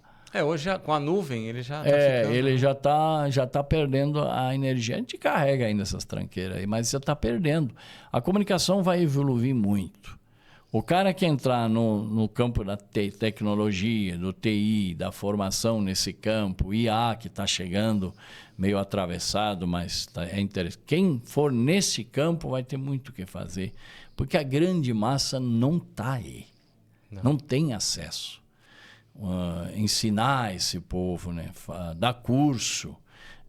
Hoje com a nuvem ele já ficando... ele já tá perdendo a energia. A gente carrega ainda essas tranqueiras aí, mas já está perdendo. A comunicação vai evoluir muito. O cara que entrar no campo da tecnologia, do TI, da formação nesse campo, IA que está chegando meio atravessado, mas é interessante. Quem for nesse campo vai ter muito o que fazer, porque a grande massa não está aí. Não tem acesso. Ensinar esse povo, né? Dar curso,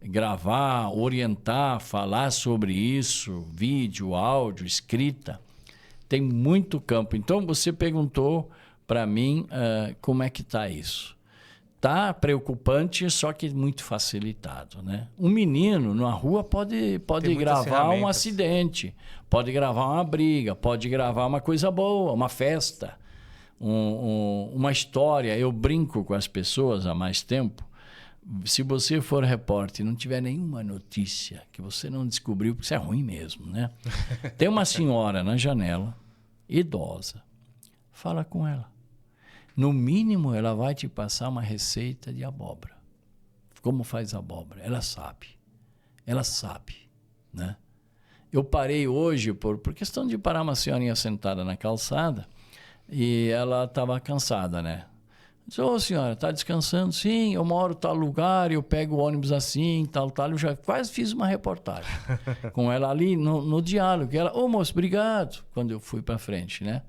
gravar, orientar, falar sobre isso, vídeo, áudio, escrita. Tem muito campo. Então, você perguntou para mim como é que está isso. Está preocupante, só que muito facilitado, né? Um menino na rua pode gravar um acidente, pode gravar uma briga, pode gravar uma coisa boa, uma festa. uma história. Eu brinco com as pessoas há mais tempo. Se você for repórter e não tiver nenhuma notícia que você não descobriu, porque isso é ruim mesmo, né? Tem uma senhora na janela, idosa, fala com ela. No mínimo, ela vai te passar uma receita de abóbora. Como faz abóbora? Ela sabe, né? Eu parei hoje, por questão de parar uma senhorinha sentada na calçada, e ela estava cansada, né? Disse, ô senhora, está descansando? Sim, eu moro em tal lugar, eu pego o ônibus assim, tal. Eu já quase fiz uma reportagem com ela ali no diálogo. Ela, ô moço, obrigado, quando eu fui para frente, né?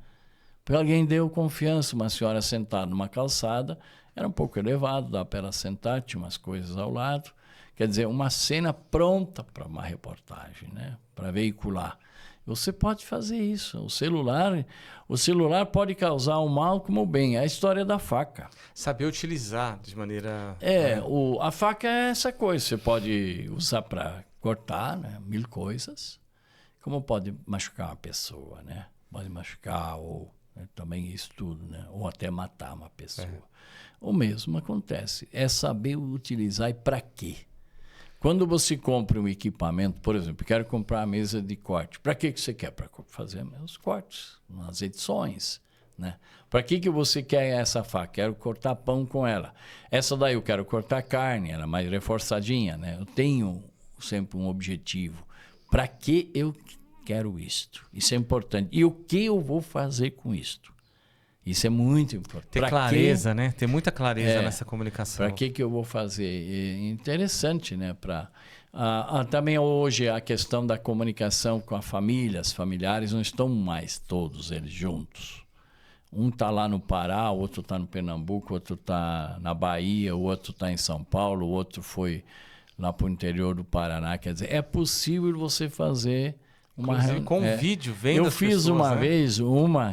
Porque alguém deu confiança, uma senhora sentada numa calçada, era um pouco elevado, dá para ela sentar, tinha umas coisas ao lado. Quer dizer, uma cena pronta para uma reportagem, né? Para veicular. Você pode fazer isso. O celular pode causar o mal como o bem. É a história da faca. Saber utilizar de maneira... A faca é essa coisa. Você pode usar para cortar, né? 1000 coisas. Como pode machucar uma pessoa, né? Pode machucar ou também isso tudo, né? Ou até matar uma pessoa. O mesmo acontece. É saber utilizar e para quê? Quando você compra um equipamento, por exemplo, quero comprar a mesa de corte. Para que você quer? Para fazer os cortes, nas edições, né? Para que você quer essa faca? Quero cortar pão com ela. Essa daí eu quero cortar carne, ela é mais reforçadinha, né? Eu tenho sempre um objetivo. Para que eu quero isto? Isso é importante. E o que eu vou fazer com isto? Isso é muito importante. Ter clareza, né? Ter muita clareza nessa comunicação. Para que eu vou fazer? É interessante, né? Também hoje a questão da comunicação com a família, os familiares não estão mais todos eles juntos. Um está lá no Pará, o outro está no Pernambuco, o outro está na Bahia, o outro está em São Paulo, o outro foi lá para o interior do Paraná. Quer dizer, é possível você fazer... Inclusive com vídeo, vendo as pessoas. Eu fiz uma vez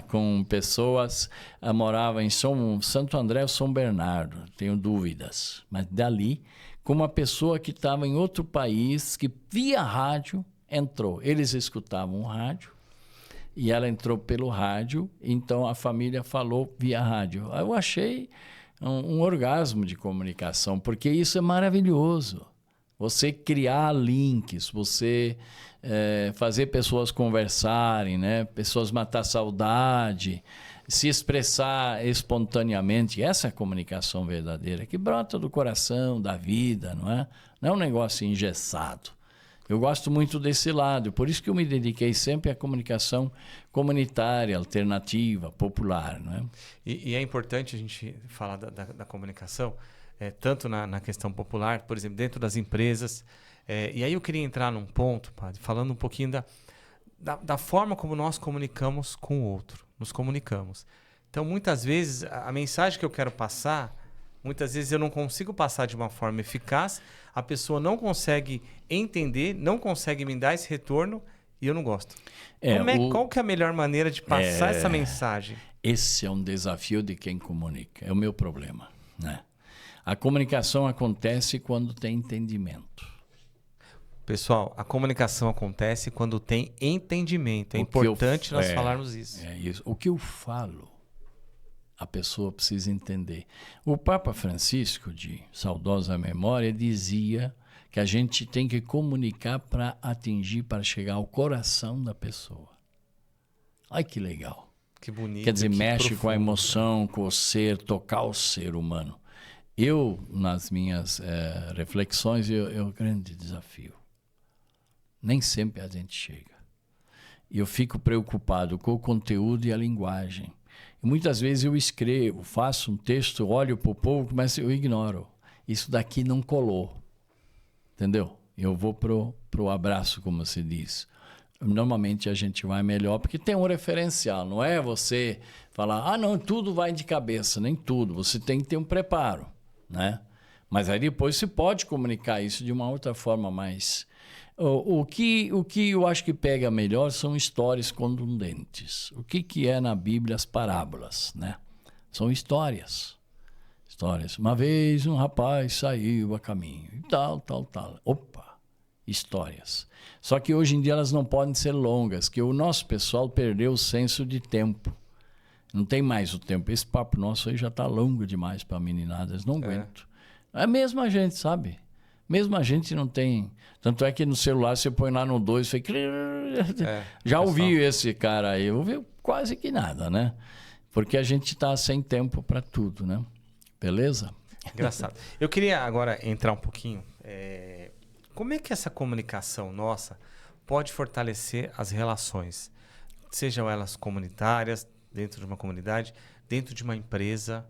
com pessoas, morava em Santo André ou São Bernardo, tenho dúvidas. Mas dali, com uma pessoa que estava em outro país, que via rádio, entrou. Eles escutavam o rádio e ela entrou pelo rádio, então a família falou via rádio. Eu achei um orgasmo de comunicação, porque isso é maravilhoso. Você criar links, você fazer pessoas conversarem, né? Pessoas matar saudade, se expressar espontaneamente. Essa é a comunicação verdadeira, que brota do coração, da vida, não é? Não é um negócio engessado. Eu gosto muito desse lado, por isso que eu me dediquei sempre à comunicação comunitária, alternativa, popular, não é? E é importante a gente falar da comunicação, tanto na questão popular, por exemplo, dentro das empresas. E aí eu queria entrar num ponto, padre, falando um pouquinho da forma como nós comunicamos com o outro, nos comunicamos. Então, muitas vezes, a mensagem que eu quero passar, muitas vezes eu não consigo passar de uma forma eficaz, a pessoa não consegue entender, não consegue me dar esse retorno e eu não gosto. Qual que é a melhor maneira de passar essa mensagem? Esse é um desafio de quem comunica, é o meu problema, né? A comunicação acontece quando tem entendimento. Pessoal, a comunicação acontece quando tem entendimento. É importante nós falarmos isso. É isso. O que eu falo, a pessoa precisa entender. O Papa Francisco, de saudosa memória, dizia que a gente tem que comunicar para atingir, para chegar ao coração da pessoa. Ai, que legal. Que bonito. Quer dizer, mexe com a emoção, com o ser, tocar o ser humano. Eu, nas minhas reflexões, é um grande desafio. Nem sempre a gente chega. E eu fico preocupado com o conteúdo e a linguagem. E muitas vezes eu escrevo, faço um texto, olho para o povo, mas eu ignoro. Isso daqui não colou. Entendeu? Eu vou pro abraço, como se diz. Normalmente a gente vai melhor, porque tem um referencial. Não é você falar, não, tudo vai de cabeça. Nem tudo. Você tem que ter um preparo, né? Mas aí depois você pode comunicar isso de uma outra forma mais... O que eu acho que pega melhor são histórias contundentes. O que é na Bíblia as parábolas, né? São histórias. Uma vez um rapaz saiu a caminho e tal. Opa, histórias. Só que hoje em dia elas não podem ser longas, que o nosso pessoal perdeu o senso de tempo. Não tem mais o tempo. Esse papo nosso aí já está longo demais para a meninada. Eles não aguentam. É mesmo a gente, sabe? Mesmo a gente não tem... Tanto é que no celular você põe lá no 2 e já ouvi esse cara aí. Eu ouvi quase que nada, né? Porque a gente está sem tempo para tudo, né? Beleza? Engraçado. Eu queria agora entrar um pouquinho. Como é que essa comunicação nossa pode fortalecer as relações? Sejam elas comunitárias, dentro de uma comunidade, dentro de uma empresa.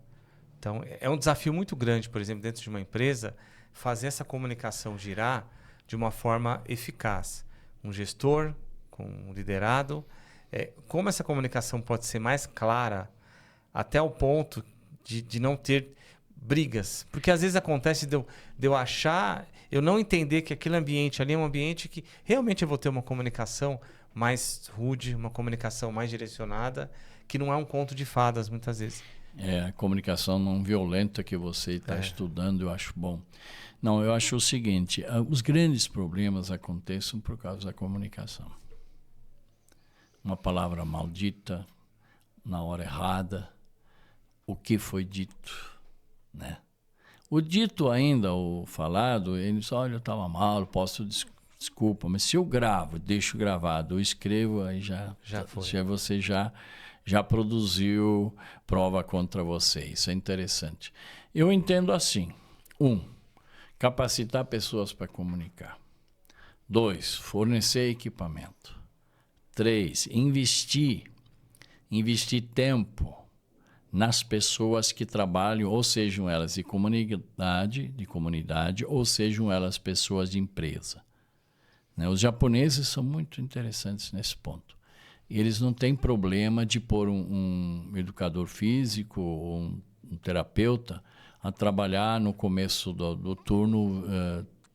Então, é um desafio muito grande, por exemplo, dentro de uma empresa, fazer essa comunicação girar de uma forma eficaz. Um gestor com um liderado. Como essa comunicação pode ser mais clara até o ponto de não ter brigas? Porque às vezes acontece de eu achar, eu não entender que aquele ambiente ali é um ambiente que realmente eu vou ter uma comunicação mais rude, uma comunicação mais direcionada, que não é um conto de fadas muitas vezes. A comunicação não violenta que você está estudando, eu acho bom. Não, eu acho o seguinte, os grandes problemas acontecem por causa da comunicação. Uma palavra maldita, na hora errada, o que foi dito, né? O dito ainda, o falado, ele diz, olha, eu estava mal, desculpa, mas se eu gravo, deixo gravado, eu escrevo, aí já você já produziu prova contra você. Isso é interessante. Eu entendo assim. 1, capacitar pessoas para comunicar. 2, fornecer equipamento. 3, investir tempo nas pessoas que trabalham, ou sejam elas de comunidade, ou sejam elas pessoas de empresa. Né? Os japoneses são muito interessantes nesse ponto. Eles não têm problema de pôr um educador físico ou um terapeuta a trabalhar no começo do turno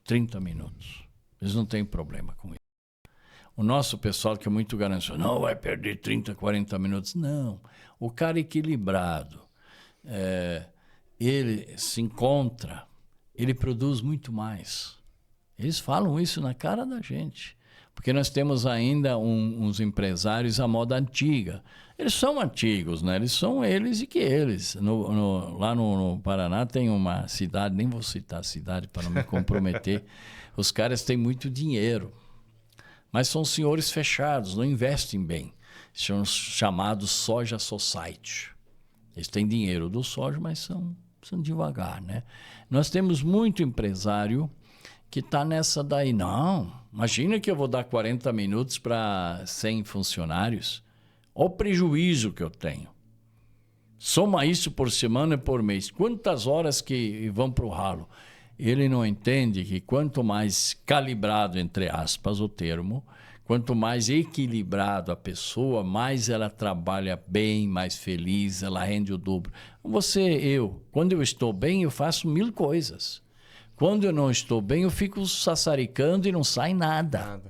30 minutos. Eles não têm problema com isso. O nosso pessoal que é muito ganancioso, não vai perder 30, 40 minutos. Não. O cara equilibrado, ele se encontra, ele produz muito mais. Eles falam isso na cara da gente. Porque nós temos ainda uns empresários à moda antiga. Eles são antigos, né? Eles são eles e que eles. Lá no Paraná tem uma cidade, nem vou citar a cidade para não me comprometer. Os caras têm muito dinheiro. Mas são senhores fechados, não investem bem. São chamados Soja Society. Eles têm dinheiro do soja, mas são devagar, né? Nós temos muito empresário que está nessa daí. Não, imagina que eu vou dar 40 minutos para 100 funcionários. Olha o prejuízo que eu tenho. Soma isso por semana e por mês. Quantas horas que vão para o ralo? Ele não entende que quanto mais calibrado, entre aspas, o termo, quanto mais equilibrado a pessoa, mais ela trabalha bem, mais feliz, ela rende o dobro. Quando eu estou bem, eu faço 1000 coisas. Quando eu não estou bem, eu fico sassaricando e não sai nada.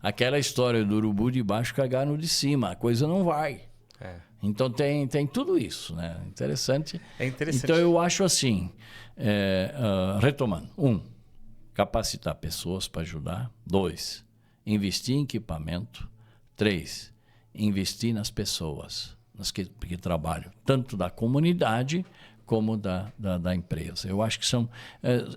Aquela história do urubu de baixo cagar no de cima, a coisa não vai. Então tem tudo isso, né? Interessante. É interessante. Então eu acho assim, retomando. 1, capacitar pessoas para ajudar. 2, investir em equipamento. 3, investir nas pessoas que trabalham, tanto da comunidade como da empresa. Eu acho que são...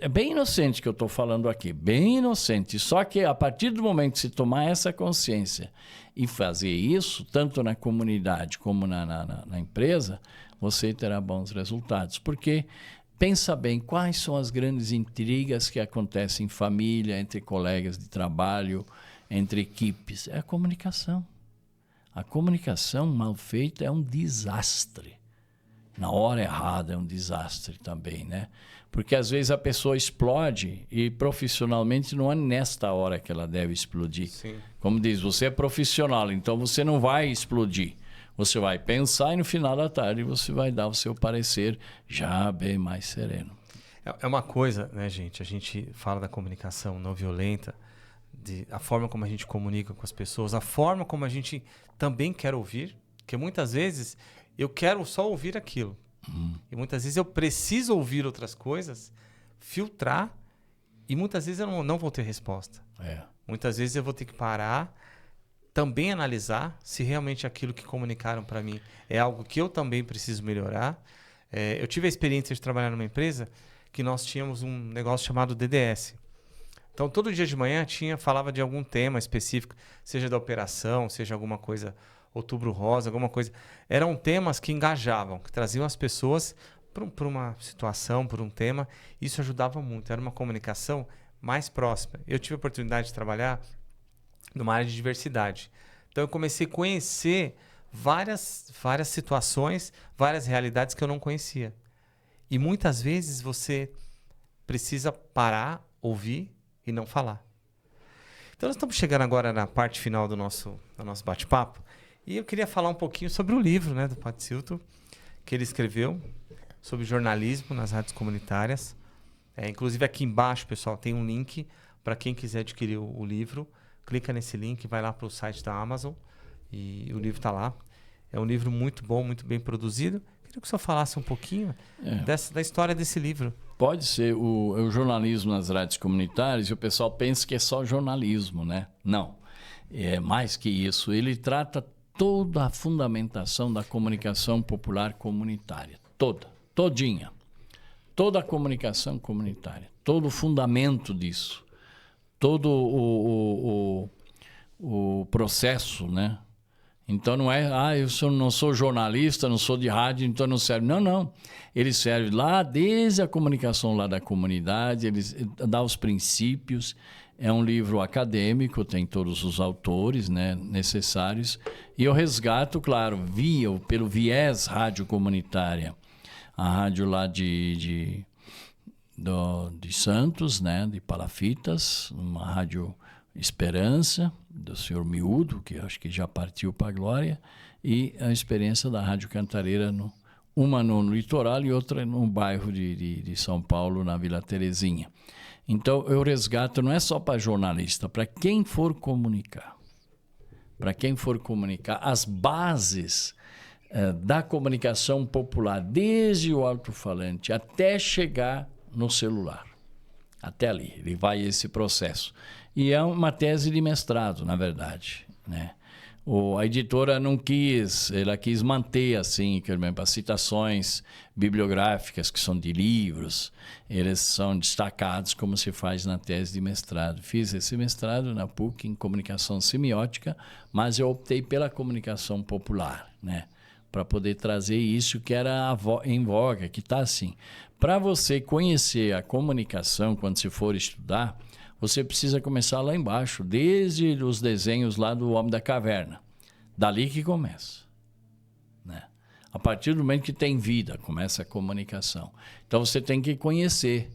É bem inocente que eu estou falando aqui, bem inocente. Só que a partir do momento que se tomar essa consciência e fazer isso, tanto na comunidade como na empresa, você terá bons resultados. Porque, pensa bem, quais são as grandes intrigas que acontecem em família, entre colegas de trabalho, entre equipes? É a comunicação. A comunicação mal feita é um desastre. Na hora errada é um desastre também, né? Porque às vezes a pessoa explode e profissionalmente não é nesta hora que ela deve explodir. Sim. Como diz, você é profissional, então você não vai explodir. Você vai pensar e no final da tarde você vai dar o seu parecer já bem mais sereno. É uma coisa, né, gente? A gente fala da comunicação não violenta, a forma como a gente comunica com as pessoas, a forma como a gente também quer ouvir, porque muitas vezes... eu quero só ouvir aquilo. E muitas vezes eu preciso ouvir outras coisas, filtrar, e muitas vezes eu não vou ter resposta. Muitas vezes eu vou ter que parar, também analisar se realmente aquilo que comunicaram para mim é algo que eu também preciso melhorar. Eu tive a experiência de trabalhar numa empresa que nós tínhamos um negócio chamado DDS. Então, todo dia de manhã falava de algum tema específico, seja da operação, seja alguma coisa, Outubro Rosa, alguma coisa. Eram temas que engajavam, que traziam as pessoas para uma situação, por um tema. Isso ajudava muito. Era uma comunicação mais próxima. Eu tive a oportunidade de trabalhar numa área de diversidade. Então, eu comecei a conhecer várias situações, várias realidades que eu não conhecia. E muitas vezes você precisa parar, ouvir e não falar. Então, nós estamos chegando agora na parte final do nosso bate-papo. E eu queria falar um pouquinho sobre o livro, né, do Patsylto, que ele escreveu sobre jornalismo nas rádios comunitárias. Inclusive, aqui embaixo, pessoal, tem um link para quem quiser adquirir o livro. Clica nesse link, vai lá para o site da Amazon e o livro está lá. É um livro muito bom, muito bem produzido. Queria que o senhor falasse um pouquinho da história desse livro. Pode ser o jornalismo nas rádios comunitárias, e o pessoal pensa que é só jornalismo, né? Não, é mais que isso. Ele trata toda a fundamentação da comunicação popular comunitária, todinha. Toda a comunicação comunitária, todo o fundamento disso, todo o processo, né? Então não é, eu não sou jornalista, não sou de rádio, então não serve. Não. Ele serve lá desde a comunicação lá da comunidade, ele dá os princípios. É um livro acadêmico, tem todos os autores, né, necessários. E eu resgato, claro, pelo viés rádio comunitária. A rádio lá de Santos, né, de Palafitas, uma rádio Esperança, do senhor Miúdo, que acho que já partiu para a glória, e a experiência da Rádio Cantareira, uma no litoral e outra no bairro de São Paulo, na Vila Terezinha. Então, eu resgato, não é só para jornalista, para quem for comunicar. Para quem for comunicar, as bases da comunicação popular, desde o alto-falante até chegar no celular. Até ali, ele vai esse processo. E é uma tese de mestrado, na verdade, né? A editora não quis, ela quis manter assim, por exemplo, as citações bibliográficas que são de livros, eles são destacados como se faz na tese de mestrado. Fiz esse mestrado na PUC em comunicação semiótica, mas eu optei pela comunicação popular, né? Para poder trazer isso que era em voga, que está assim. Para você conhecer a comunicação, quando você for estudar, você precisa começar lá embaixo, desde os desenhos lá do Homem da Caverna. Dali que começa, né? A partir do momento que tem vida, começa a comunicação. Então, você tem que conhecer.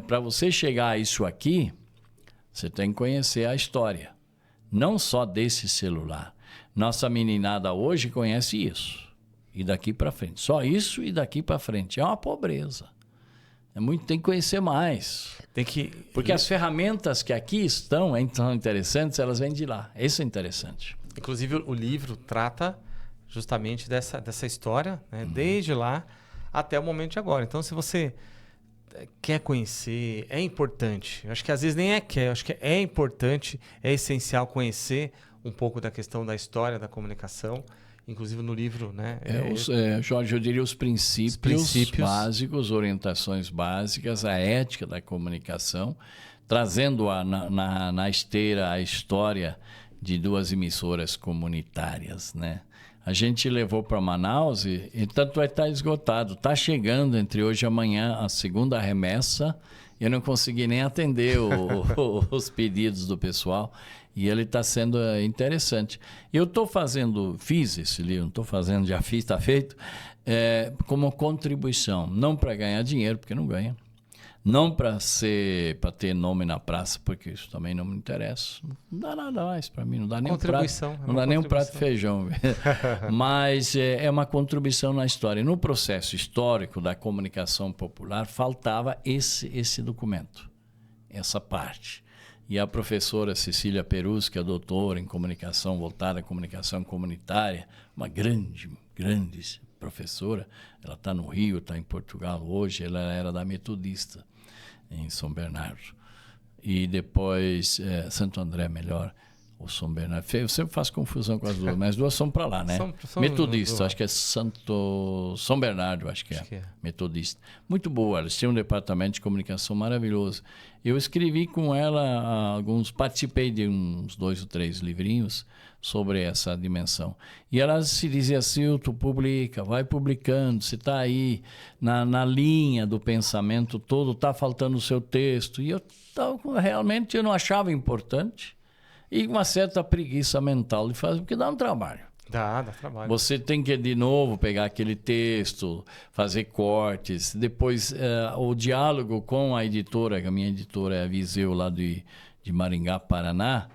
Para você chegar a isso aqui, você tem que conhecer a história. Não só desse celular. Nossa meninada hoje conhece isso. E daqui para frente. Só isso e daqui para frente. É uma pobreza. Tem que conhecer mais. Porque as ferramentas que aqui estão interessantes, elas vêm de lá. Isso é interessante. Inclusive, o livro trata justamente dessa história, né? Desde lá até o momento de agora. Então, se você quer conhecer, é importante. Eu acho que às vezes nem eu acho que é importante, é essencial conhecer um pouco da questão da história da comunicação. Inclusive no livro, né? Jorge, eu diria os princípios básicos, orientações básicas, a ética da comunicação, trazendo na esteira a história de duas emissoras comunitárias, né? A gente levou para Manaus e tanto está esgotado. Está chegando entre hoje e amanhã a segunda remessa. Eu não consegui nem atender os pedidos do pessoal. E ele está sendo interessante. Eu fiz esse livro, não estou fazendo, já fiz, está feito, como contribuição. Não para ganhar dinheiro, porque não ganha. Não para ter nome na praça, porque isso também não me interessa. Não dá nada mais para mim, não dá nem um prato, não dá nem um prato de feijão. Mas é uma contribuição na história. No processo histórico da comunicação popular, faltava esse documento, essa parte. E a professora Cecília Perus, que é doutora em comunicação, voltada à comunicação comunitária, uma grande professora, ela está no Rio, está em Portugal hoje, ela era da Metodista, em São Bernardo. E depois, Santo André, melhor, ou São Bernardo. Eu sempre faço confusão com as duas, mas as duas são para lá, né? São Metodista, acho que é São Bernardo, acho que é. Metodista. Muito boa, eles tinham um departamento de comunicação maravilhoso. Eu escrevi com ela participei de uns 2 ou 3 livrinhos sobre essa dimensão. E ela se dizia assim, tu publica, vai publicando, você está aí na linha do pensamento todo, está faltando o seu texto. E realmente eu não achava importante. E uma certa preguiça mental de fazer, porque dá um trabalho. Dá trabalho. Você tem que, de novo, pegar aquele texto, fazer cortes. Depois, o diálogo com a editora, que a minha editora é a Viseu, lá de Maringá, Paraná.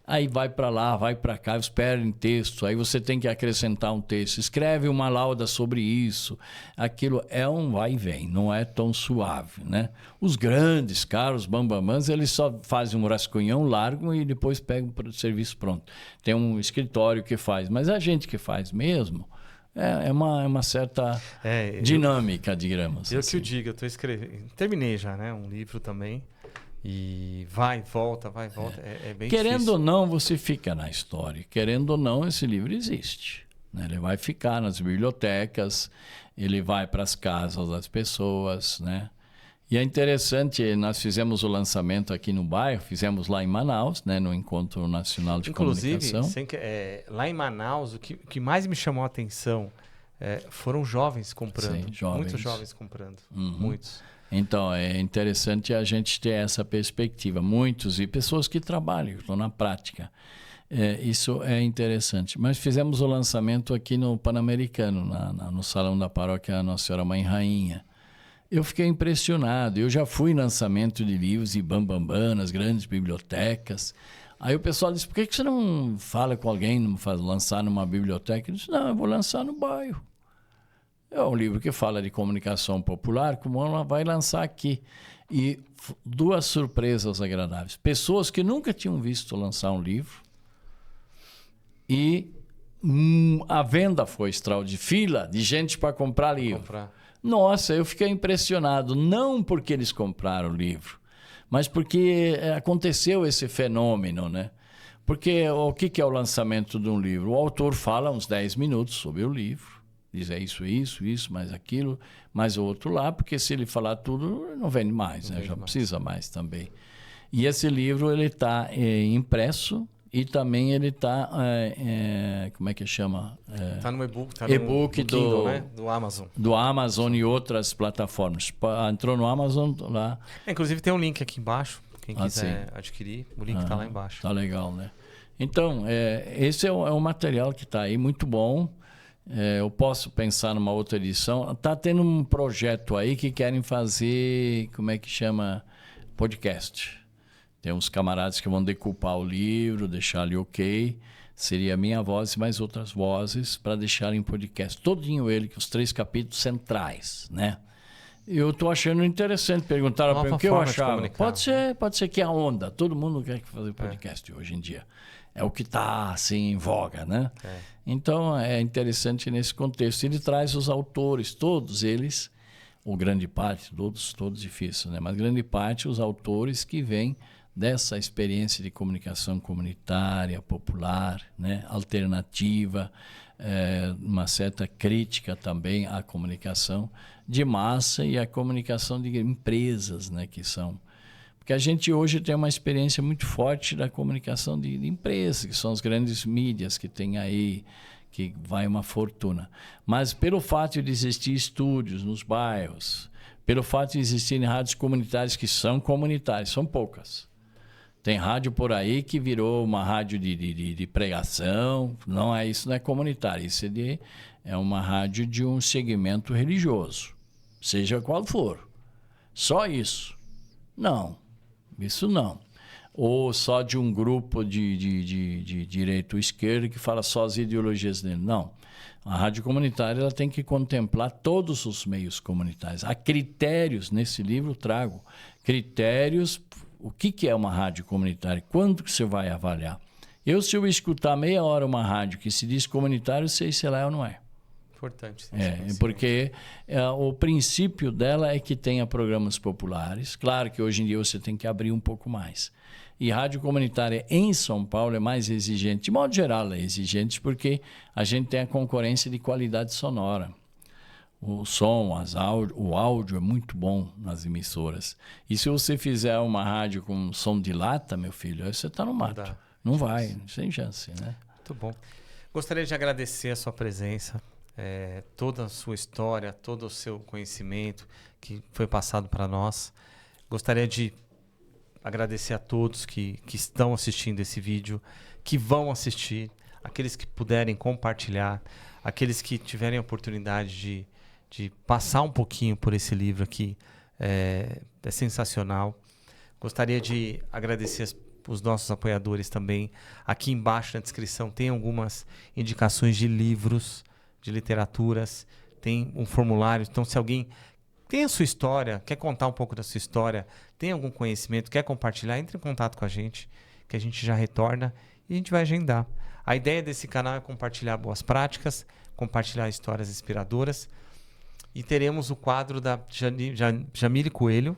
Aí vai para lá, vai para cá, espera em texto. Aí você tem que acrescentar um texto. Escreve uma lauda sobre isso. Aquilo é um vai e vem, não é tão suave, né? Os grandes caras, bambamãs, eles só fazem um rascunhão, largam e depois pegam o serviço pronto. Tem um escritório que faz. Mas a gente que faz mesmo, é uma certa dinâmica, digamos. Eu que o digo, eu estou escrevendo. Terminei já, né? Um livro também. E vai, volta. É bem Querendo difícil. ou não, você fica na história. Querendo ou não, esse livro existe. Né? Ele vai ficar nas bibliotecas, ele vai para as casas das pessoas. Né? E é interessante, nós fizemos o lançamento aqui no bairro, fizemos lá em Manaus, né? No Encontro Nacional de Comunicação. Inclusive, lá em Manaus, o que mais me chamou a atenção foram jovens comprando. Sim, jovens. Muitos jovens comprando. Muitos. Então, é interessante a gente ter essa perspectiva. Muitos, e pessoas que trabalham, estão na prática. Isso é interessante. Mas fizemos o lançamento aqui no Pan-Americano, no Salão da Paróquia Nossa Senhora Mãe Rainha. Eu fiquei impressionado. Eu já fui em lançamento de livros e bambambam, nas grandes bibliotecas. Aí o pessoal disse, por que você não fala com alguém, não faz lançar numa biblioteca? Eu disse, não, eu vou lançar no bairro. É um livro que fala de comunicação popular, como ela vai lançar aqui. E 2 surpresas agradáveis. Pessoas que nunca tinham visto lançar um livro. E a venda foi extraordinária. Fila de gente para comprar livro. Nossa, eu fiquei impressionado. Não porque eles compraram o livro, mas porque aconteceu esse fenômeno, né? Porque o que é o lançamento de um livro? O autor fala uns 10 minutos sobre o livro. Diz isso, mais aquilo, mais o outro lá, porque se ele falar tudo, não vende mais, né? Já precisa mais também. E esse livro, ele está impresso e também ele está, como é que chama? Está no e-book, e-book no Kindle, né? Do Amazon. Do Amazon e outras plataformas. Entrou no Amazon lá. Inclusive tem um link aqui embaixo, quem quiser adquirir, o link está lá embaixo. Tá legal, né? Então, esse é um material que está aí muito bom. Eu posso pensar numa outra edição. Está tendo um projeto aí que querem fazer, como é que chama? Podcast. Tem uns camaradas que vão decupar o livro, deixar ali ok. Seria a minha voz e mais outras vozes para deixar em podcast. Todinho ele, que os 3 capítulos centrais, né? Eu estou achando interessante. Perguntaram para mim o que eu achava. Pode ser que é a onda. Todo mundo quer fazer podcast hoje em dia. É o que está assim em voga, né? Então é interessante nesse contexto. Ele traz os autores, todos eles, ou grande parte, todos difícil, né? Mas grande parte os autores que vêm dessa experiência de comunicação comunitária, popular, né? Alternativa, uma certa crítica também à comunicação de massa e à comunicação de empresas, né? Que são... Porque a gente hoje tem uma experiência muito forte da comunicação de empresas, que são as grandes mídias que tem aí, que vai uma fortuna. Mas pelo fato de existir estúdios nos bairros, pelo fato de existirem rádios comunitárias que são comunitárias, são poucas. Tem rádio por aí que virou uma rádio de pregação, isso não é comunitário, isso é uma rádio de um segmento religioso, seja qual for. Só isso. Não. Isso não. Ou só de um grupo de direita ou esquerda que fala só as ideologias dele. Não. A rádio comunitária ela tem que contemplar todos os meios comunitários. Há critérios, nesse livro eu trago critérios. O que é uma rádio comunitária? Quando que você vai avaliar? Se eu escutar meia hora uma rádio que se diz comunitário, sei se ela é ou não é. Importante. Porque o princípio dela é que tenha programas populares. Claro que hoje em dia você tem que abrir um pouco mais. E rádio comunitária em São Paulo é mais exigente. De modo geral, é exigente porque a gente tem a concorrência de qualidade sonora. O som, o áudio é muito bom nas emissoras. E se você fizer uma rádio com som de lata, meu filho, aí você está no mato. Não vai, sem chance, né? Muito bom. Gostaria de agradecer a sua presença, toda a sua história, todo o seu conhecimento que foi passado para nós. Gostaria de agradecer a todos que estão assistindo esse vídeo, que vão assistir, aqueles que puderem compartilhar, aqueles que tiverem a oportunidade de passar um pouquinho por esse livro aqui. É sensacional. Gostaria de agradecer os nossos apoiadores também. Aqui embaixo na descrição tem algumas indicações de livros, de literaturas, tem um formulário. Então, se alguém tem a sua história, quer contar um pouco da sua história, tem algum conhecimento, quer compartilhar, entre em contato com a gente, que a gente já retorna e a gente vai agendar. A ideia desse canal é compartilhar boas práticas, compartilhar histórias inspiradoras. E teremos o quadro da Jamile Coelho,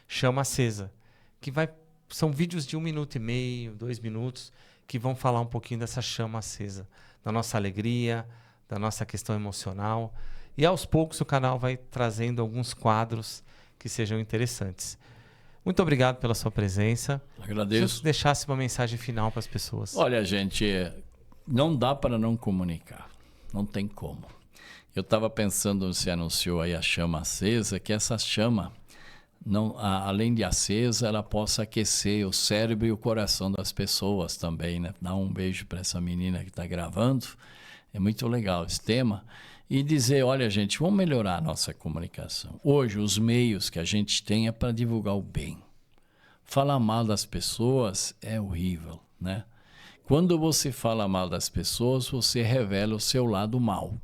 Chama Acesa, que são vídeos de 1 minuto e meio, 2 minutos, que vão falar um pouquinho dessa chama acesa, da nossa alegria, da nossa questão emocional. E aos poucos o canal vai trazendo alguns quadros que sejam interessantes. Muito obrigado pela sua presença. Agradeço. Se você deixasse uma mensagem final para as pessoas. Olha, gente, não dá para não comunicar. Não tem como. Eu estava pensando, você anunciou aí a chama acesa, que essa chama, além de acesa, ela possa aquecer o cérebro e o coração das pessoas também, né? Dar um beijo para essa menina que está gravando. É muito legal esse tema. E dizer, olha, gente, vamos melhorar a nossa comunicação. Hoje, os meios que a gente tem é para divulgar o bem. Falar mal das pessoas é horrível, né? Quando você fala mal das pessoas, você revela o seu lado mal.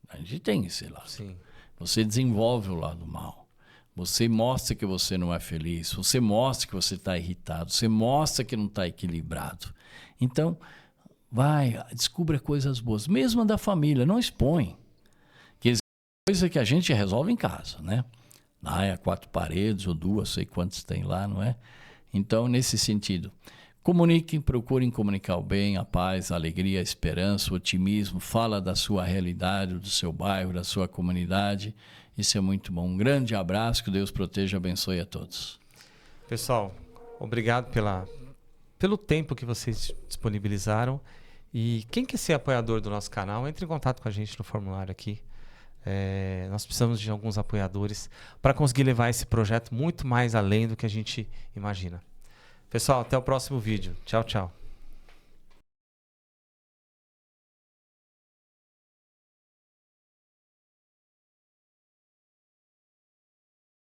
A gente tem esse lado. Sim. Você desenvolve o lado mal. Você mostra que você não é feliz. Você mostra que você está irritado. Você mostra que não está equilibrado. Então, descubra coisas boas. Mesmo da família, não expõe. Que é coisa que a gente resolve em casa, né? Lá é 4 paredes ou 2, sei quantos tem lá, não é? Então, nesse sentido, comuniquem, procurem comunicar o bem, a paz, a alegria, a esperança, o otimismo. Fala da sua realidade, do seu bairro, da sua comunidade. Isso é muito bom. Um grande abraço, que Deus proteja e abençoe a todos. Pessoal, obrigado pelo tempo que vocês disponibilizaram. E quem quer ser apoiador do nosso canal, entre em contato com a gente no formulário aqui. Nós precisamos de alguns apoiadores para conseguir levar esse projeto muito mais além do que a gente imagina. Pessoal, até o próximo vídeo. Tchau, tchau.